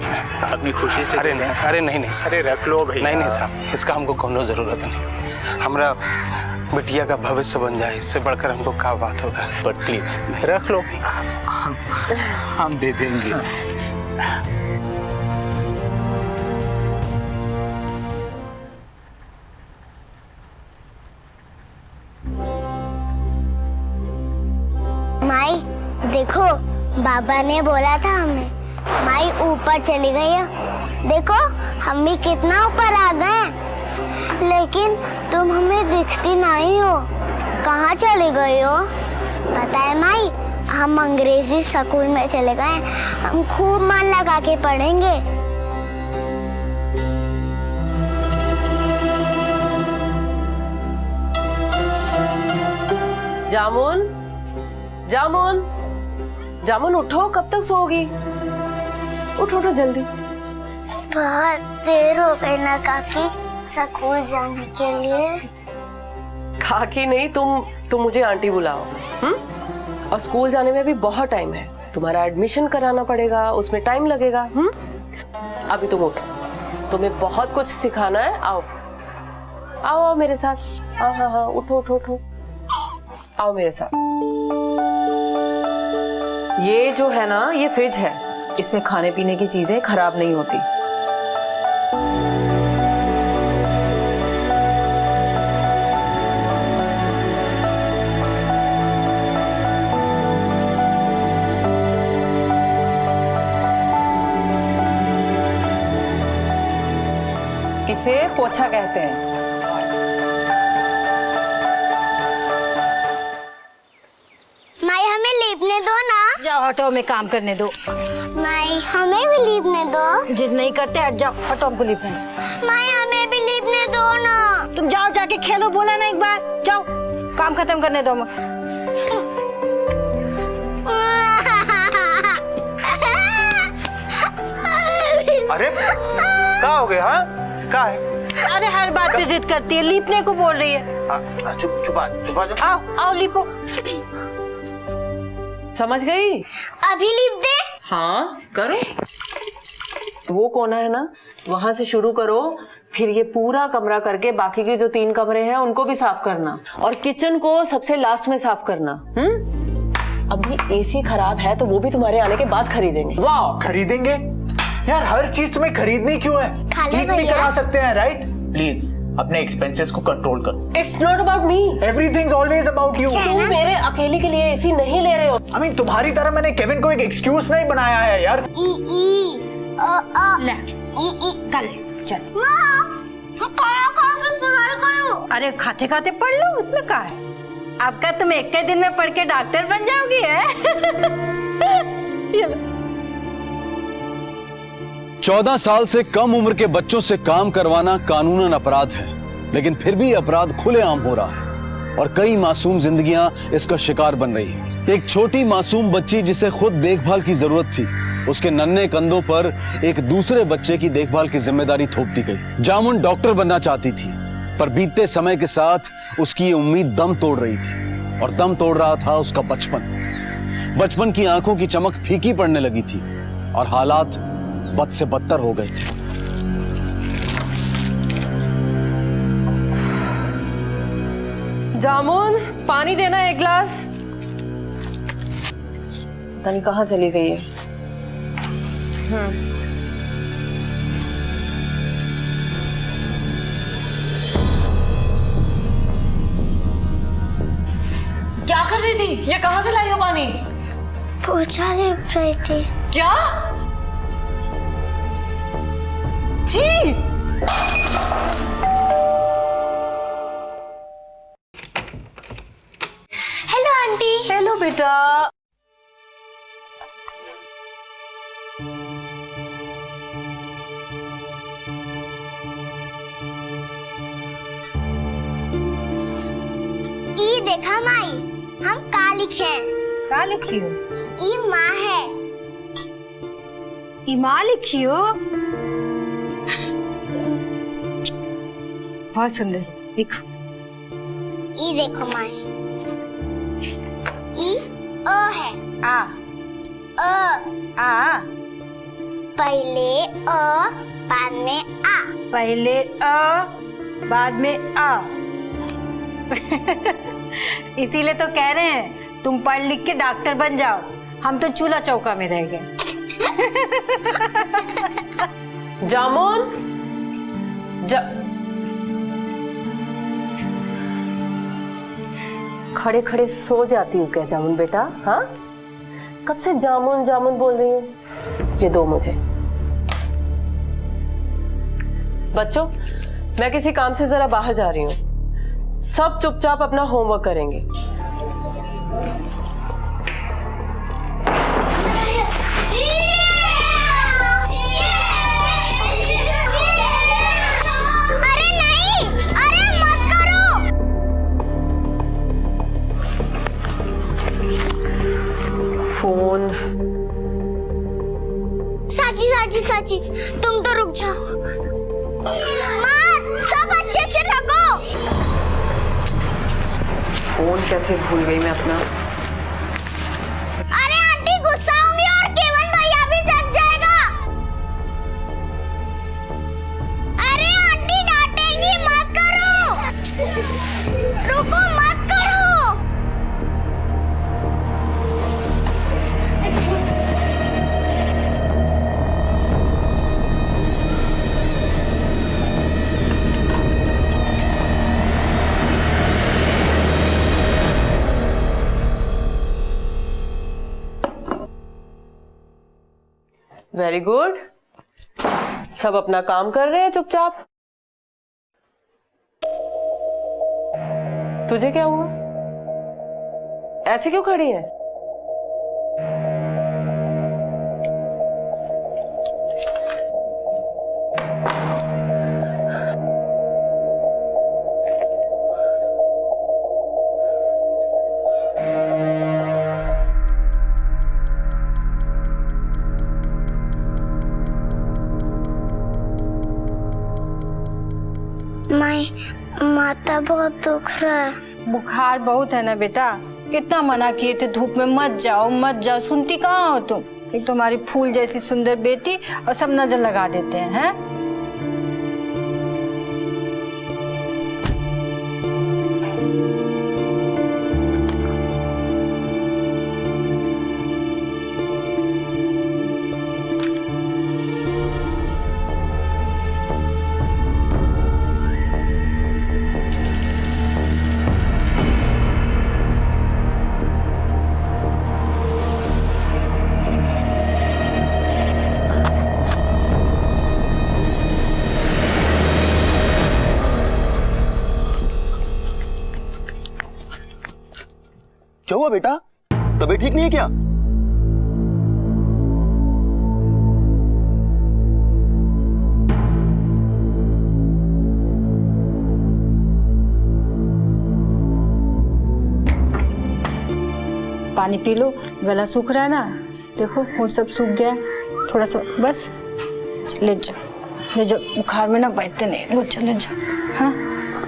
Speaker 1: अपनी खुशी से।
Speaker 17: अरे नहीं
Speaker 1: अरे रख लो भैया।
Speaker 17: नहीं साहब, इसका हमको कोनो जरूरत नहीं। हमारा बिटिया का भविष्य बन जाए, इससे बढ़कर हमको क्या बात होगा।
Speaker 1: बट प्लीज रख लो, हम दे देंगे।
Speaker 6: माई देखो, बाबा ने बोला था हमें, माई ऊपर चली गई है। देखो हम भी कितना ऊपर आ गए, लेकिन तुम हमें दिखती नहीं हो। कहाँ चली गई हो? पता है माई, हम अंग्रेजी स्कूल में चले गए, हम खूब मन लगा के पढ़ेंगे।
Speaker 19: जामुन, जामुन, जामुन उठो, कब तक सोओगी? उठो उठो जल्दी।
Speaker 6: बहुत देर हो गई ना काकी स्कूल जाने के लिए।
Speaker 19: काकी नहीं, तुम मुझे आंटी बुलाओ। और स्कूल जाने में भी बहुत टाइम है, तुम्हारा एडमिशन कराना पड़ेगा, उसमें टाइम लगेगा। अभी तुम उठो, तुम्हें बहुत कुछ सिखाना है। आओ आओ आओ मेरे साथ। हाँ, उठो उठो उठो, आओ मेरे साथ। ये जो है ना, ये फ्रिज है, इसमें खाने पीने की चीजें खराब नहीं होती। इसे पोछा कहते हैं।
Speaker 6: माई हमें लीपने दो ना।
Speaker 15: जाओ हटो, में काम करने दो।
Speaker 6: माई हमें भी लीपने दो।
Speaker 15: जिद नहीं करते, हट जाओ, हटो हमको लीपने दो।
Speaker 6: माई हमें भी लीपने दो ना।
Speaker 15: तुम जाओ, जाके खेलो, बोला ना एक बार। जाओ काम खत्म करने दो।
Speaker 1: अरे क्या हो गया? हाँ क्या है?
Speaker 15: अरे हर बात पे जिद करती है, लीपने को बोल रही है।
Speaker 1: चुपा
Speaker 15: आओ आओ लीपो।
Speaker 19: समझ गई?
Speaker 6: अभी लीप दे।
Speaker 19: हाँ करो, वो कोना है ना, वहां से शुरू करो, फिर ये पूरा कमरा करके बाकी के जो 3 कमरे हैं उनको भी साफ करना, और किचन को सबसे लास्ट में साफ करना। अभी एसी खराब है तो वो भी तुम्हारे आने के बाद खरीदेंगे।
Speaker 1: वाह, खरीदेंगे? यार हर चीज तुम्हें खरीदनी क्यों है? ठीक भी करा सकते हैं, राइट? प्लीज अपने एक्सपेंसेस को कंट्रोल करो।
Speaker 19: It's not about me,
Speaker 1: everything's always about you.
Speaker 19: तुम मेरे अकेले के लिए एसी नहीं ले रहे हो।
Speaker 1: I mean, तुम्हारी तरह मैंने केविन को एक एक्सक्यूज नहीं बनाया है यार।
Speaker 15: ले कल चल। अरे खाते खाते पढ़ लो, उसमें क्या है? आपका तुम एक दिन में पढ़ के डॉक्टर बन जाओगी है?
Speaker 4: 14 साल से कम उम्र के बच्चों से काम करवाना कानूनन अपराध है, लेकिन फिर भी अपराध खुलेआम हो रहा है और कई मासूम जिंदगियां इसका शिकार बन रही हैं। एक छोटी मासूम बच्ची जिसे खुद देखभाल की जरूरत थी, उसके नन्हे कंधों पर एक दूसरे बच्चे की देखभाल की जिम्मेदारी थोप दी गई। जामुन डॉक्टर बनना चाहती थी, पर बीतते समय के साथ उसकी ये उम्मीद दम तोड़ रही थी, और दम तोड़ रहा था उसका बचपन की आंखों की चमक फीकी पड़ने लगी थी और हालात बद से बदतर हो गए थे।
Speaker 19: जामुन, पानी देना एक गिलास। पता नहीं कहाँ चली गई है। रही थी? ये कहाँ से लाई हो पानी?
Speaker 6: पोछा लिप रही थी।
Speaker 19: क्या? छी!
Speaker 6: Hello aunty.
Speaker 19: हेलो बेटा।
Speaker 6: ई देखा माई, हम का लिखे?
Speaker 15: का लिखी हो?
Speaker 6: ई माँ है।
Speaker 15: ई माँ लिखी हो? बहुत सुंदर, देखो।
Speaker 6: ई देखो माई, ई अ है।
Speaker 15: आ आ
Speaker 6: पहले अ बाद में आ।
Speaker 15: पहले अ बाद में आ। इसीलिए तो कह रहे हैं तुम पढ़ लिख के डॉक्टर बन जाओ, हम तो चूल्हा चौका में रह गए।
Speaker 19: जामुन खड़े खड़े सो जाती हूँ क्या जामुन बेटा? हाँ, कब से जामुन जामुन बोल रही हूँ? ये दो मुझे। बच्चों, मैं किसी काम से जरा बाहर जा रही हूँ, सब चुपचाप अपना होमवर्क करेंगे।
Speaker 6: अरे नहीं, अरे मत करो।
Speaker 19: फोन।
Speaker 6: साची साची साची, तुम तो रुक जाओ। माँ, सब अच्छे से रखो।
Speaker 19: फोन कैसे भूल गई मैं अपना?
Speaker 6: अरे आंटी गुस्सा होंगी और केवल भैया भी जग जाएगा। अरे आंटी डांटेंगी, मत करो। रुको, मत करो।
Speaker 19: वेरी गुड, सब अपना काम कर रहे हैं चुपचाप। तुझे क्या हुआ? ऐसे क्यों खड़ी है?
Speaker 6: माता बहुत दुख रहा है।
Speaker 15: बुखार बहुत है ना बेटा, कितना मना किए थे धूप में मत जाओ मत जाओ, सुनती कहाँ हो तुम? एक तो हमारी फूल जैसी सुंदर बेटी और सब नजर लगा देते हैं।
Speaker 20: क्या हुआ बेटा, तबीयत ठीक नहीं है क्या?
Speaker 15: पानी पी लो, गला सूख रहा है ना, देखो होंठ सब सूख गया, थोड़ा सा बस लेट जाओ, ले जाओ, बुखार में ना बैठते नहीं, लो चल लेट जाओ। हाँ,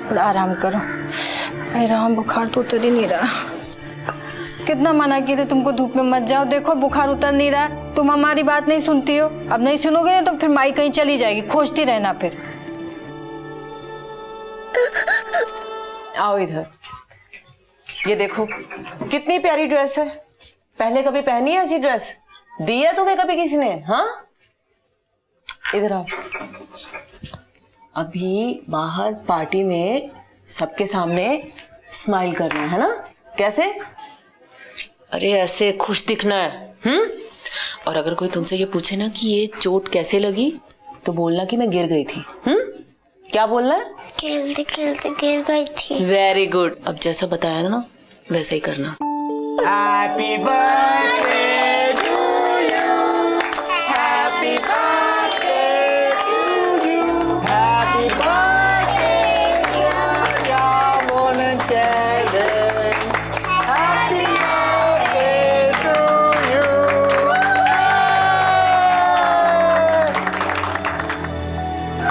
Speaker 15: थोड़ा आराम करो। अरे राम, बुखार तो उतर ही नहीं रहा। कितना मना किए थे तुमको धूप में मत जाओ, देखो बुखार उतर नहीं रहा, तुम हमारी बात नहीं सुनती हो। अब नहीं सुनोगे ना तो फिर माई कहीं चली जाएगी, खोजती रहना फिर।
Speaker 19: आओ इधर, ये देखो कितनी प्यारी ड्रेस है, पहले कभी पहनी है ऐसी ड्रेस? दी है तुम्हें कभी किसी ने? हाँ, इधर आओ। अभी बाहर पार्टी में सबके सामने स्माइल करना है ना? कैसे? अरे ऐसे खुश दिखना है। और अगर कोई तुमसे ये पूछे ना कि ये चोट कैसे लगी, तो बोलना कि मैं गिर गई थी। क्या बोलना है?
Speaker 6: खेलते खेलते गिर गई थी।
Speaker 19: Very good. अब जैसा बताया ना वैसा ही करना।
Speaker 1: Happy birthday to you. Happy birthday to you. Happy birthday dear Yamun and Kevin. Happy birthday to you.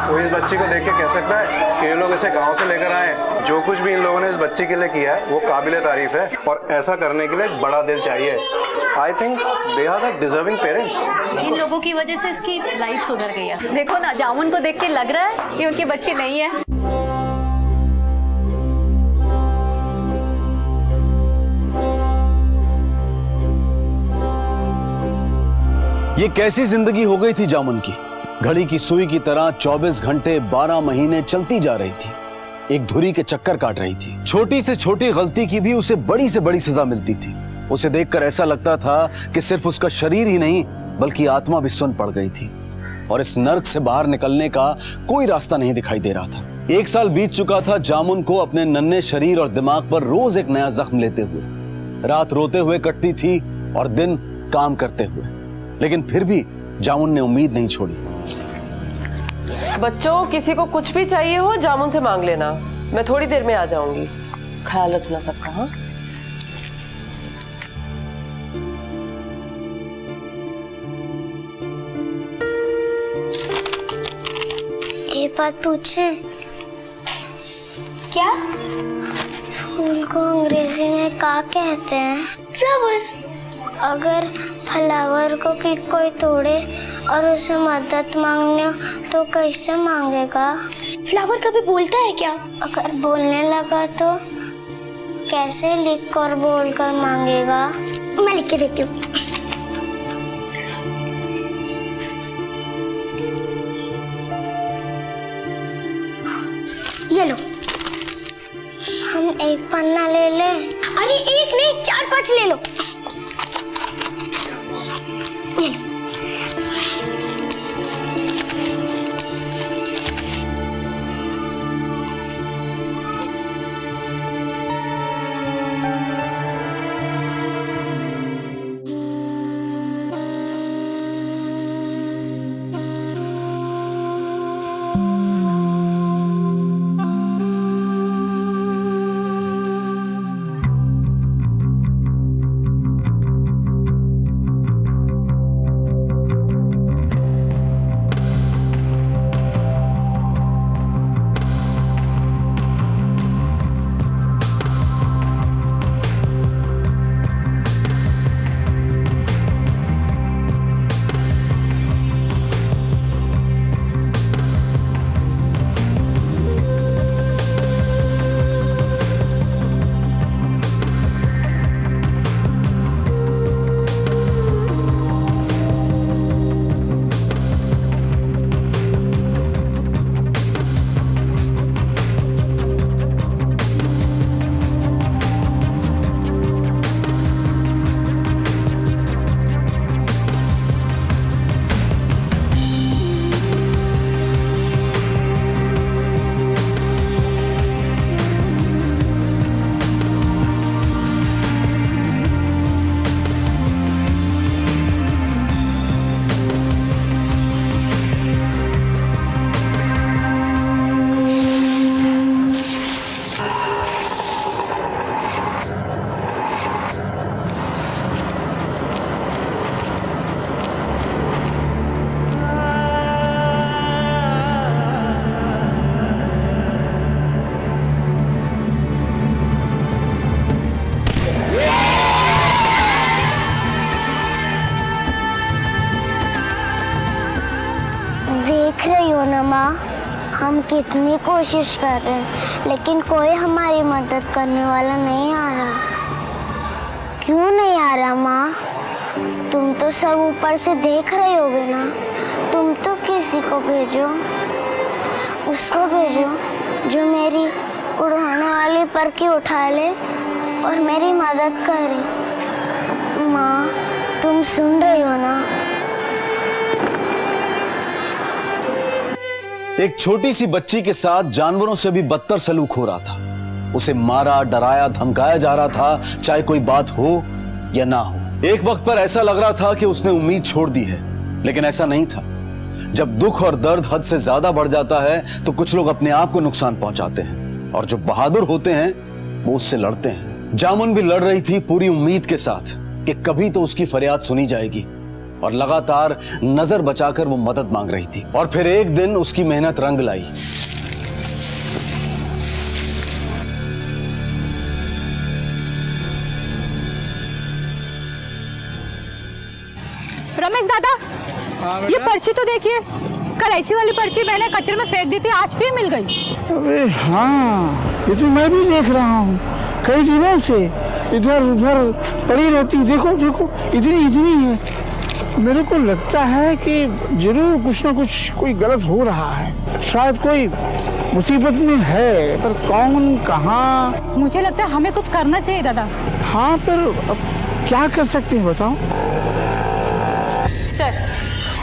Speaker 17: कोई इस बच्ची को देख के कह सकता है कि ये लोग इसे गांव से लेकर आए? जो कुछ भी इन लोगों ने इस बच्चे के लिए किया है वो काबिले तारीफ है, और ऐसा करने के लिए एक बड़ा दिल चाहिए। I think they are the deserving parents.
Speaker 21: इन लोगों की वजह से इसकी लाइफ सुधर गई है। देखो ना, जामुन को देख के लग रहा है कि उनके बच्चे नहीं है।
Speaker 4: ये कैसी जिंदगी हो गई थी जामुन की। घड़ी की सुई की तरह 24 घंटे 12 महीने चलती जा रही थी, एक धुरी के चक्कर काट रही थी। छोटी से छोटी गलती की भी उसे बड़ी से बड़ी सजा मिलती थी। उसे देखकर ऐसा लगता था कि सिर्फ उसका शरीर ही नहीं बल्कि आत्मा भी सुन पड़ गई थी, और इस नर्क से बाहर निकलने का कोई रास्ता नहीं दिखाई दे रहा था। 1 साल बीत चुका था जामुन को अपने नन्हे शरीर और दिमाग पर रोज एक नया जख्म लेते हुए। रात रोते हुए कटती थी और दिन काम करते हुए, लेकिन फिर भी जामुन ने उम्मीद नहीं छोड़ी।
Speaker 19: बच्चों, किसी को कुछ भी चाहिए हो जामुन से मांग लेना, मैं थोड़ी देर में आ जाऊंगी। ख्याल रखना सबका। हाँ,
Speaker 6: एक बात पूछे? क्या? फूल को अंग्रेजी में क्या कहते हैं? फ्लावर। अगर फ्लावर को कोई तोड़े और उसे मदद मांगने हो तो कैसे मांगेगा? फ्लावर कभी बोलता है क्या? अगर बोलने लगा तो कैसे लिख कर बोल कर मांगेगा? मैं लिख के देती हूँ। ये लो। हम एक पन्ना ले लें? अरे एक नहीं, 4-5 ले लो। ये लो। देख रही हो ना माँ, हम कितनी कोशिश कर रहे हैं लेकिन कोई हमारी मदद करने वाला नहीं आ रहा। क्यों नहीं आ रहा माँ? तुम तो सब ऊपर से देख रहे होगे ना। तुम तो किसी को भेजो, उसको भेजो जो मेरी उड़ाने वाली परखी उठा ले और मेरी मदद करे। माँ, तुम सुन रही हो ना?
Speaker 4: एक छोटी सी बच्ची के साथ जानवरों से भी बदतर सलूक हो रहा था। उसे मारा, डराया, धमकाया जा रहा था, चाहे कोई बात हो या ना हो। एक वक्त पर ऐसा लग रहा था कि उसने उम्मीद छोड़ दी है, लेकिन ऐसा नहीं था। जब दुख और दर्द हद से ज्यादा बढ़ जाता है तो कुछ लोग अपने आप को नुकसान पहुंचाते हैं, और जो बहादुर होते हैं वो उससे लड़ते हैं। जामुन भी लड़ रही थी पूरी उम्मीद के साथ कि कभी तो उसकी फरियाद सुनी जाएगी, और लगातार नजर बचाकर वो मदद मांग रही थी। और फिर एक दिन उसकी मेहनत रंग लाई।
Speaker 21: रमेश दादा, ये पर्ची तो देखिए, कल ऐसी वाली पर्ची मैंने कचरे में फेंक दी थी, आज फिर मिल गई।
Speaker 10: अरे हाँ, ये तो मैं भी देख रहा हूँ, कई दिनों से इधर उधर पड़ी रहती। देखो देखो, इतनी है। मेरे को लगता है कि जरूर कुछ ना कुछ कोई गलत हो रहा है, शायद कोई मुसीबत में है, पर कौन, कहाँ?
Speaker 21: मुझे लगता है हमें कुछ करना चाहिए दादा।
Speaker 10: हाँ, पर अब क्या कर सकते हैं बताओ?
Speaker 22: सर,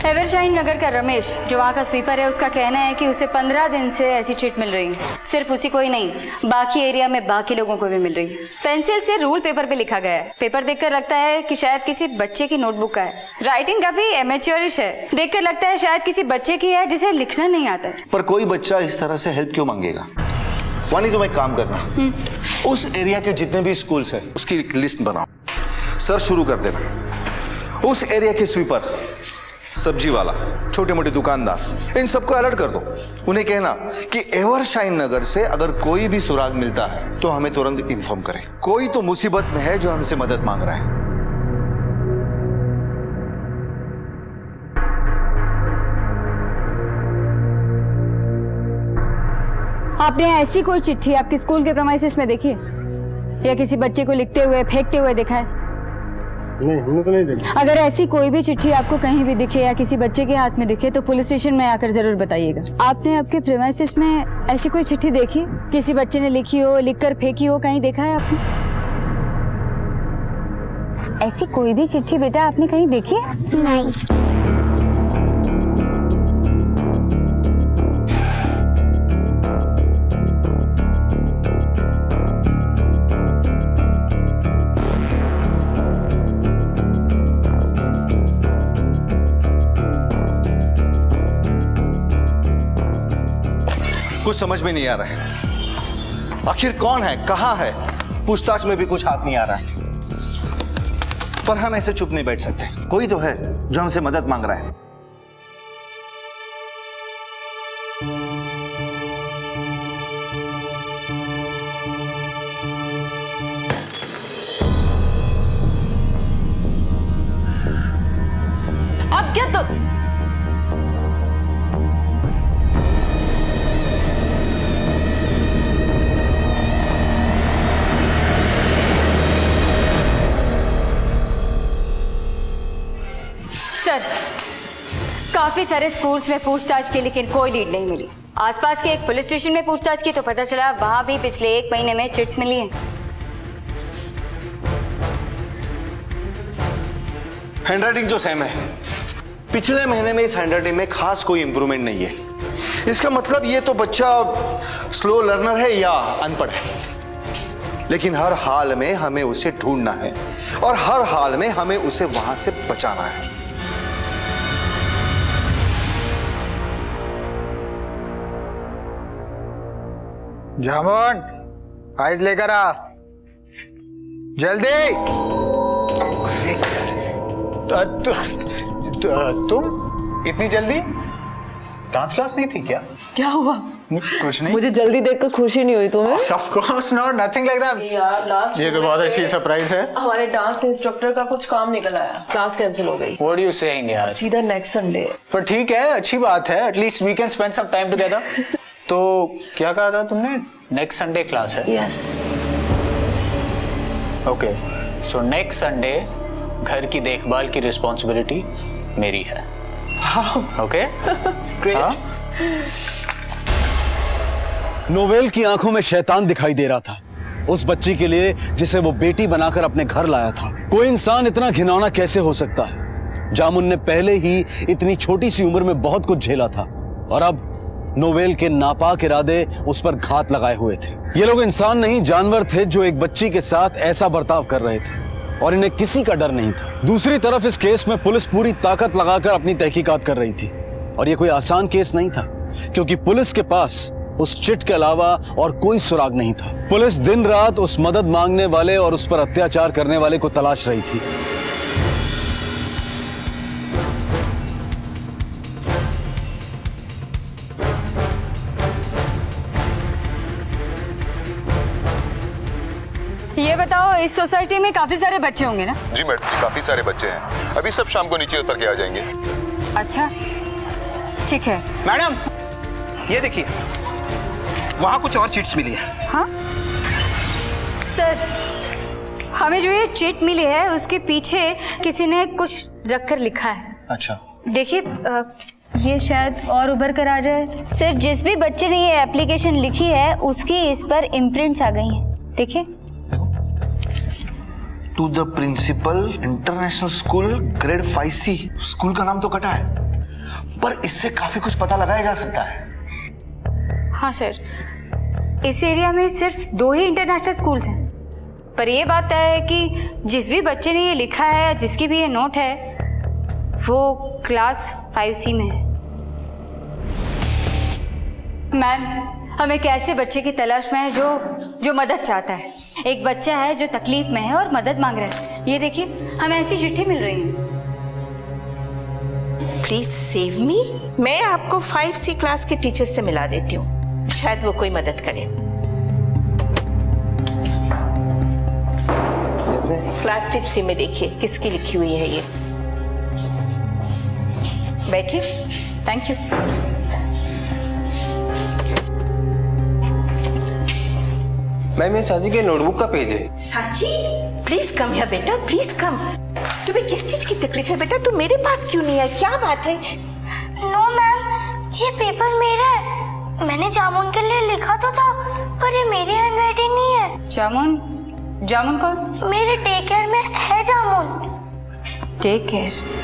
Speaker 22: एवरशाइन नगर का रमेश जो वहाँ का स्वीपर है, उसका कहना है कि उसे 15 दिन से ऐसी चिट मिल रही है। सिर्फ उसी को ही नहीं, बाकी एरिया में बाकी लोगों को भी मिल रही है। पेंसिल से रूल पेपर पे लिखा गया है। पेपर देखकर लगता है कि शायद किसी बच्चे की नोटबुक का है। राइटिंग काफी एमेच्योरिश है, देखकर लगता है शायद किसी बच्चे की है जिसे लिखना नहीं आता है।
Speaker 20: पर कोई बच्चा इस तरह से हेल्प क्यों मांगेगा? वानी, तुम एक काम करना, उस एरिया के जितने भी स्कूल्स हैं उसकी एक लिस्ट बनाओ, सर्च शुरू कर देना। उस एरिया के स्वीपर, सब्जी वाला, छोटे मोटे दुकानदार, इन सबको अलर्ट कर दो। उन्हें कहना कि एवरशाइन नगर से अगर कोई भी सुराग मिलता है तो हमें तुरंत इन्फॉर्म करें। कोई तो मुसीबत में है जो हमसे मदद मांग रहा है।
Speaker 22: आपने ऐसी कोई चिट्ठी आपके स्कूल के प्रेमाइसेस में देखी है, या किसी बच्चे को लिखते हुए, फेंकते हुए देखा है?
Speaker 10: नहीं, हमने तो नहीं देखा।
Speaker 22: अगर ऐसी कोई भी चिट्ठी आपको कहीं भी दिखे या किसी बच्चे के हाथ में दिखे तो पुलिस स्टेशन में आकर जरूर बताइएगा। आपने आपके प्रेमाइसेस में ऐसी कोई चिट्ठी देखी, किसी बच्चे ने लिखी हो, लिखकर फेंकी हो, कहीं देखा है आपने? ऐसी कोई भी चिट्ठी बेटा आपने कहीं देखी है?
Speaker 6: नहीं।
Speaker 20: कुछ समझ में नहीं आ रहा है, आखिर कौन है, कहां है? पूछताछ में भी कुछ हाथ नहीं आ रहा है। पर हम ऐसे चुप नहीं बैठ सकते, कोई तो है जो हमसे मदद मांग रहा है।
Speaker 22: अब क्या तो सर, काफी सारे स्कूल्स में पूछताछ की लेकिन कोई लीड नहीं मिली। आसपास के एक पुलिस स्टेशन में पूछताछ की तो पता चला वहां भी पिछले 1 महीने में चिट्स मिली हैं।
Speaker 20: हैंडराइटिंग तो सेम है। पिछले महीने में इस हैंडराइटिंग में खास कोई इंप्रूवमेंट नहीं है। इसका मतलब ये तो बच्चा स्लो लर्नर है या अनपढ़ है। लेकिन हर हाल में हमें उसे ढूंढना है और हर हाल में हमें उसे वहां से बचाना है।
Speaker 1: जामुन, आइस लेकर आ, जल्दी।
Speaker 18: तुम इतनी जल्दी? डांस क्लास नहीं थी क्या?
Speaker 19: क्या हुआ?
Speaker 18: कुछ नहीं।
Speaker 19: मुझे जल्दी देखकर खुशी नहीं हुई तुम्हें?
Speaker 18: Of course not, nothing like that.
Speaker 19: यार लास्ट
Speaker 18: ये तो बहुत अच्छी सरप्राइज है।
Speaker 19: हमारे डांस इंस्ट्रक्टर का कुछ काम निकल आया, क्लास कैंसिल हो गई।
Speaker 18: What are you saying यार?
Speaker 19: सीधा नेक्स्ट संडे।
Speaker 18: पर ठीक है, अच्छी बात है, at least we can spend some time together. तो क्या कहा था तुमने? नेक्स्ट संडे क्लास है?
Speaker 19: Yes.
Speaker 18: Okay, so next Sunday घर की देखभाल की रिस्पॉन्सिबिलिटी मेरी है। ओके?
Speaker 19: ग्रेट।
Speaker 4: नोवेल की आंखों में शैतान दिखाई दे रहा था, उस बच्ची के लिए जिसे वो बेटी बनाकर अपने घर लाया था। कोई इंसान इतना घिनौना कैसे हो सकता है? जामुन ने पहले ही इतनी छोटी सी उम्र में बहुत कुछ झेला था और अब नोवेल के नापाक इरादे उस पर घात लगाए हुए थे। ये लोग इंसान नहीं, जानवर थे जो एक बच्ची के साथ ऐसा बर्ताव कर रहे थे और इन्हें किसी का डर नहीं था। दूसरी तरफ इस केस में पुलिस पूरी ताकत लगाकर अपनी तहकीकात कर रही थी और ये कोई आसान केस नहीं था, क्योंकि पुलिस के पास उस चिट के अलावा और कोई सुराग नहीं था। पुलिस दिन रात उस मदद मांगने वाले और उस पर अत्याचार करने वाले को तलाश रही थी।
Speaker 22: ये बताओ, इस सोसाइटी में काफी सारे बच्चे होंगे ना?
Speaker 3: जी मैडम जी, काफी सारे बच्चे हैं। अभी सब शाम को नीचे उतर के आ जाएंगे।
Speaker 22: अच्छा, ठीक है।
Speaker 18: मैडम ये देखिए, वहां कुछ और चिट्स मिली है।
Speaker 22: हाँ सर, हमें जो ये चिट मिली है उसके पीछे किसी ने कुछ रखकर लिखा है।
Speaker 18: अच्छा,
Speaker 22: देखिए ये शायद और उभर कर आ जाए। सर, जिस भी बच्चे ने ये एप्लीकेशन लिखी है उसकी इस पर इम्प्रिंट्स आ गई हैं। देखिए,
Speaker 20: to the principal, international school, grade 5C। School का नाम तो कटा है, पर इससे काफी कुछ पता लगाया जा सकता है।
Speaker 22: हाँ सर, इस एरिया में सिर्फ 2 ही इंटरनेशनल स्कूल्स हैं, पर ये बात तय है कि जिस भी बच्चे ने ये लिखा है, जिसकी भी ये नोट है, वो क्लास 5C में है। मैम, हम एक ऐसे बच्चे की तलाश में है जो मदद चाहता है। एक बच्चा है जो तकलीफ में है और मदद मांग रहा है। ये देखिए, हमें ऐसी चिट्ठी मिल रही है।
Speaker 11: Please save me. मैं आपको 5C क्लास के टीचर से मिला देती हूँ, शायद वो कोई मदद करे। क्लास 5C में देखिए किसकी लिखी हुई है ये। बैठिए।
Speaker 22: Thank you.
Speaker 18: मैम ये चाची के नोटबुक का पेज है।
Speaker 11: साची, प्लीज कम हियर बेटा, प्लीज कम। तुम्हें किस चीज की तकलीफ है बेटा? तुम मेरे पास क्यों नहीं है? क्या बात है?
Speaker 6: नो मैम, ये पेपर मेरा है। मैंने जामुन के लिए लिखा तो था, पर ये मेरी हैंडराइटिंग नहीं है।
Speaker 22: जामुन? जामुन कौन?
Speaker 6: मेरे टेक केयर में है जामुन।
Speaker 22: Take care?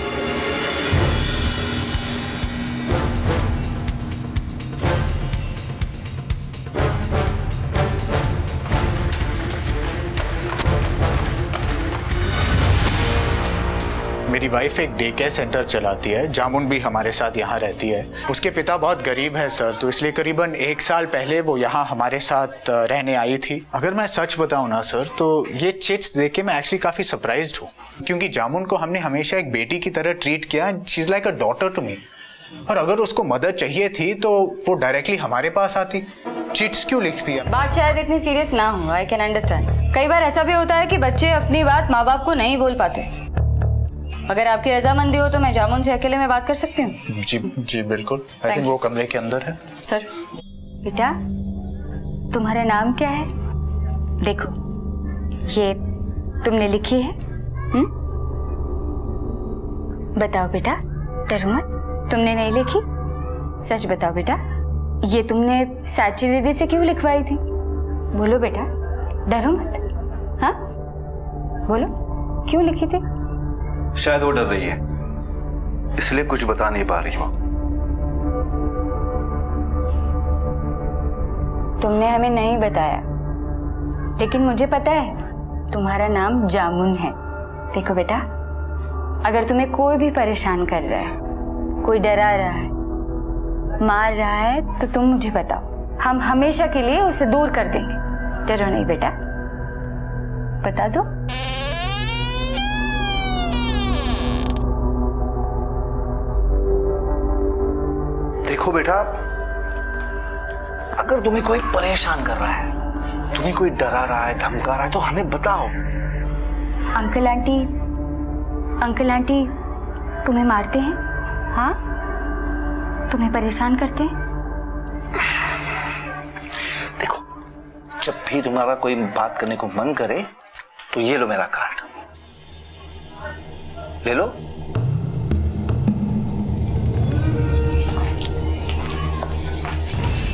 Speaker 1: मेरी वाइफ एक डे केयर सेंटर चलाती है। जामुन भी हमारे साथ यहाँ रहती है। उसके पिता बहुत गरीब है सर, तो इसलिए करीबन 1 साल पहले वो यहाँ हमारे साथ रहने आई थी। अगर मैं सच बताऊँ ना सर, तो ये चिट्स देख के मैं एक्चुअली काफ़ी सरप्राइज्ड हूँ, क्योंकि जामुन को हमने हमेशा एक बेटी की तरह ट्रीट किया। She is like a daughter to me. और अगर उसको मदद चाहिए थी तो वो डायरेक्टली हमारे पास आती। चिट्स क्यों लिखती है?
Speaker 22: बात शायद इतनी सीरियस ना हो। I can understand. कई बार ऐसा भी होता है कि बच्चे अपनी बात माँ बाप को नहीं बोल पाते। अगर आपकी रजामंदी हो तो मैं जामुन से अकेले में बात कर सकती हूँ?
Speaker 1: जी जी बिल्कुल। आई थिंक वो कमरे के अंदर है।
Speaker 22: सर, बेटा तुम्हारा नाम क्या है? देखो, ये तुमने लिखी है। बताओ बेटा, डरो मत। तुमने नहीं लिखी? सच बताओ बेटा, ये तुमने साची दीदी से क्यों लिखवाई थी? बोलो बेटा, डरो मत। हाँ बोलो, क्यों लिखी थी?
Speaker 20: शायद वो डर रही है, इसलिए कुछ बता नहीं पा रही हो।
Speaker 22: तुमने हमें नहीं बताया, लेकिन मुझे पता है तुम्हारा नाम जामुन है। देखो बेटा, अगर तुम्हें कोई भी परेशान कर रहा है, कोई डरा रहा है, मार रहा है, तो तुम मुझे बताओ। हम हमेशा के लिए उसे दूर कर देंगे। डरो नहीं बेटा, बता दो।
Speaker 20: देखो बेटा, अगर तुम्हें कोई परेशान कर रहा है, तुम्हें कोई डरा रहा है, धमका रहा है, तो हमें बताओ।
Speaker 22: अंकल आंटी तुम्हें मारते हैं? हाँ, तुम्हें परेशान करते हैं?
Speaker 20: देखो, जब भी तुम्हारा कोई बात करने को मन करे तो ये लो मेरा कार्ड, ले लो।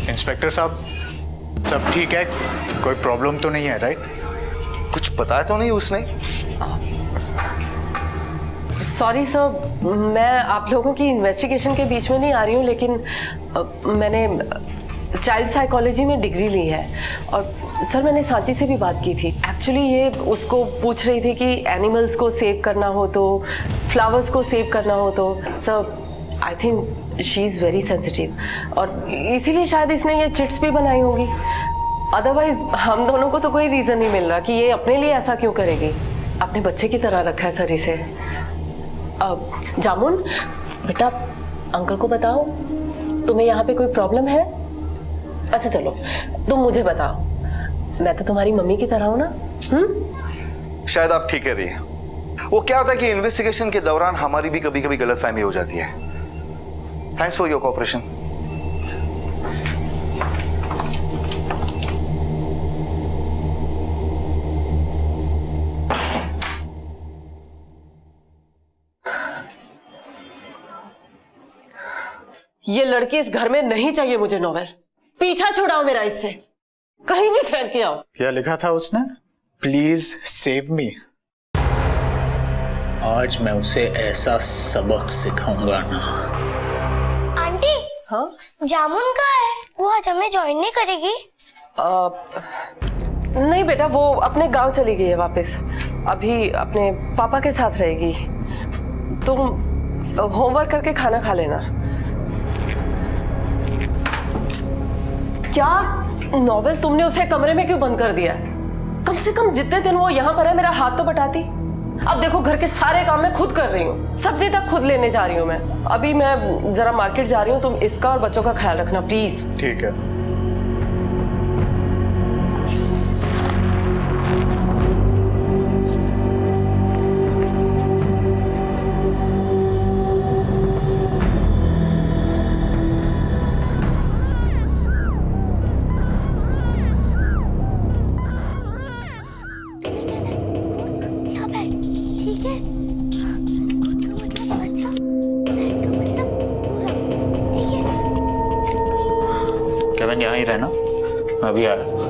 Speaker 1: इंस्पेक्टर साहब, सब ठीक है, कोई प्रॉब्लम तो नहीं है, राइट?
Speaker 20: कुछ बताया तो नहीं उसने?
Speaker 19: सॉरी सर, मैं आप लोगों की इन्वेस्टिगेशन के बीच में नहीं आ रही हूँ, लेकिन मैंने चाइल्ड साइकोलॉजी में डिग्री ली है और सर मैंने सांची से भी बात की थी। एक्चुअली ये उसको पूछ रही थी कि एनिमल्स को सेव करना हो तो, फ्लावर्स को सेव करना हो तो। Sir I think she is very sensitive और इसीलिए शायद इसने ये चिट्स भी बनाई होगी। अदरवाइज हम दोनों को तो कोई रीज़न नहीं मिल रहा कि ये अपने लिए ऐसा क्यों करेगी। अपने बच्चे की तरह रखा है सर इसे। जामुन बेटा, अंकल को बताओ तुम्हें यहाँ पे कोई प्रॉब्लम है? अच्छा चलो तुम मुझे बताओ, मैं तो तुम्हारी मम्मी की तरह हूँ ना।
Speaker 20: शायद आप ठीक कह रही हैं। वो क्या होता है कि इन्वेस्टिगेशन के दौरान हमारी भी कभी कभी गलतफहमी हो जाती है। Thanks for your cooperation.
Speaker 19: ये लड़की इस घर में नहीं चाहिए मुझे। नोवेल, पीछा छुड़ाओ मेरा इससे, कहीं भी फेंक के आओ।
Speaker 1: क्या लिखा था उसने? Please save me.
Speaker 18: आज मैं उसे ऐसा सबक सिखाऊंगा ना।
Speaker 6: आंटी,
Speaker 19: हाँ
Speaker 6: जामुन कहाँ है? वो आज हमें ज्वाइन नहीं करेगी?
Speaker 19: नहीं बेटा, वो अपने गांव चली गई है वापस। अभी अपने पापा के साथ रहेगी। तुम होमवर्क करके खाना खा लेना। क्या नोवेल, तुमने उसे कमरे में क्यों बंद कर दिया? कम से कम जितने दिन वो यहाँ पर है मेरा हाथ तो बटाती। अब देखो घर के सारे काम मैं खुद कर रही हूँ, सब्जी तक खुद लेने जा रही हूँ मैं। अभी मैं जरा मार्केट जा रही हूँ, तुम इसका और बच्चों का ख्याल रखना प्लीज।
Speaker 1: ठीक है।
Speaker 18: केविन यहाँ ही रहना, मैं अभी आया।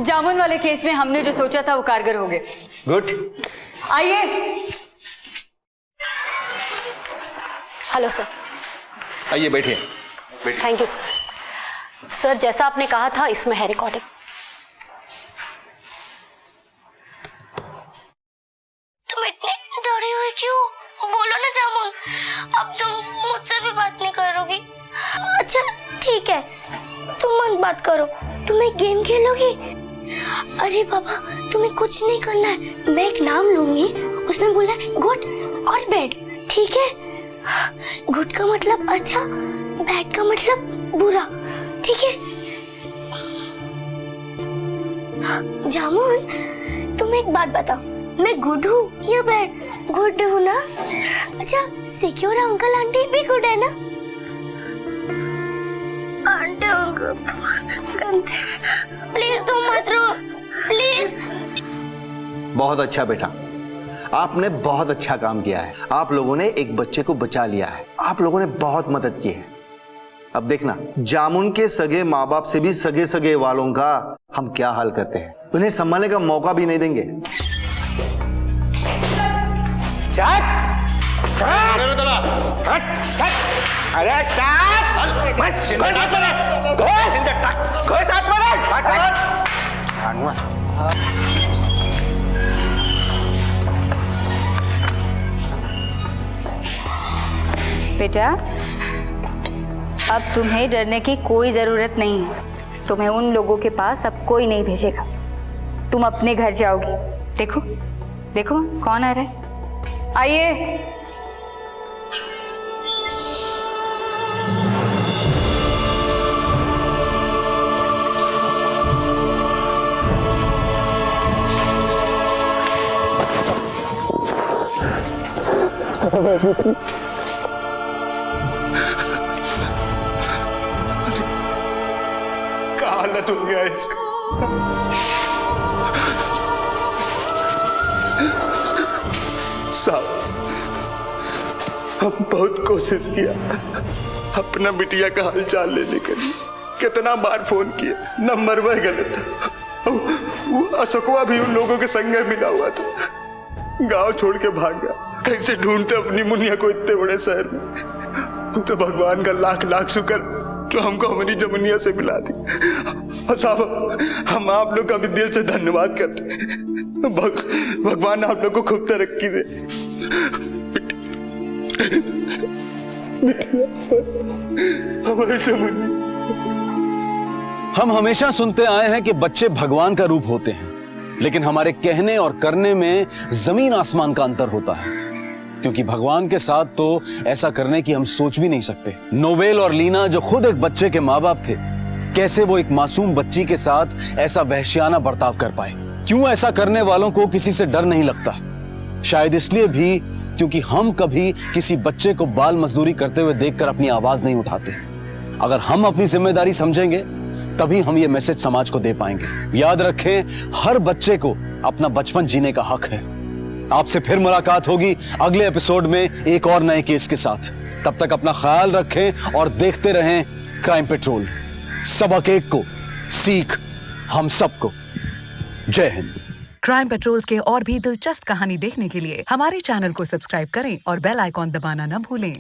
Speaker 22: जामुन वाले केस में हमने जो सोचा था वो कारगर हो गए।
Speaker 18: गुड।
Speaker 22: आइए।
Speaker 2: Hello sir.
Speaker 12: आइए बैठिए।
Speaker 2: Thank you sir. सर जैसा आपने कहा था इसमें है रिकॉर्डिंग।
Speaker 6: तुम इतनी डरी हुई क्यों? बोलो ना जामुन, अब तुम मुझसे भी बात नहीं करोगी? अच्छा ठीक है, तुम मत बात करो। तुम एक गेम खेलोगी? अरे बाबा तुम्हें कुछ नहीं करना है, मैं एक नाम लूंगी, उसमें बोलना है गुड और बैड, ठीक है? गुड का मतलब अच्छा, बैड का मतलब बुरा, ठीक है? जामुन तुम एक बात बताओ, मैं गुड हूँ या बैड? गुड हूँ ना? अच्छा सिक्योर अंकल आंटी भी गुड है ना? आंटी अंकल प्लीज तुम मत रो, प्लीज।
Speaker 20: बहुत अच्छा बेटा, आपने बहुत अच्छा काम किया है। आप लोगों ने एक बच्चे को बचा लिया है, आप लोगों ने बहुत मदद की है। अब देखना जामुन के सगे माँ बाप से भी सगे सगे वालों का हम क्या हाल करते हैं, उन्हें संभालने का मौका भी नहीं देंगे।
Speaker 22: बेटा अब तुम्हें डरने की कोई जरूरत नहीं है। तुम्हें उन लोगों के पास अब कोई नहीं भेजेगा, तुम अपने घर जाओगी। देखो देखो कौन आ रहा है, आइए।
Speaker 18: क्या हालत हो गया इसका। साहब, हम बहुत कोशिश किया अपना बिटिया का हाल चाल लेने के लिए, कितना बार फोन किया, नंबर वह गलत था। वो अशोकवा भी उन लोगों के संग मिला हुआ था, गांव छोड़ के भाग गया। कैसे ढूंढते अपनी मुनिया को इतने बड़े शहर में। तो भगवान का लाख लाख शुक्र जो हमको हमारी जमुनिया से मिला दी। और साहब, हम आप लोग का भी दिल से धन्यवाद करते हैं। भगवान आप लोग को खूब तरक्की दे। हमारी जमुनिया।
Speaker 4: हम हमेशा सुनते आए हैं कि बच्चे भगवान का रूप होते हैं, लेकिन हमारे कहने और करने में जमीन आसमान का अंतर होता है, क्योंकि भगवान के साथ तो ऐसा करने की हम सोच भी नहीं सकते। नोवेल और लीना जो खुद एक बच्चे के माँ बाप थे, कैसे वो एक मासूम बच्ची के साथ ऐसा वहशियाना बर्ताव कर पाए? क्यों ऐसा करने वालों को किसी से डर नहीं लगता? शायद इसलिए भी क्योंकि हम कभी किसी बच्चे को बाल मजदूरी करते हुए देखकर अपनी आवाज नहीं उठाते। अगर हम अपनी जिम्मेदारी समझेंगे तभी हम ये मैसेज समाज को दे पाएंगे। याद रखें, हर बच्चे को अपना बचपन जीने का हक है। आपसे फिर मुलाकात होगी अगले एपिसोड में एक और नए केस के साथ। तब तक अपना ख्याल रखें और देखते रहें क्राइम पेट्रोल। सबक एक को, सीख हम सबको। जय हिंद।
Speaker 14: क्राइम पेट्रोल के और भी दिलचस्प कहानी देखने के लिए हमारे चैनल को सब्सक्राइब करें और बेल आइकॉन दबाना न भूलें।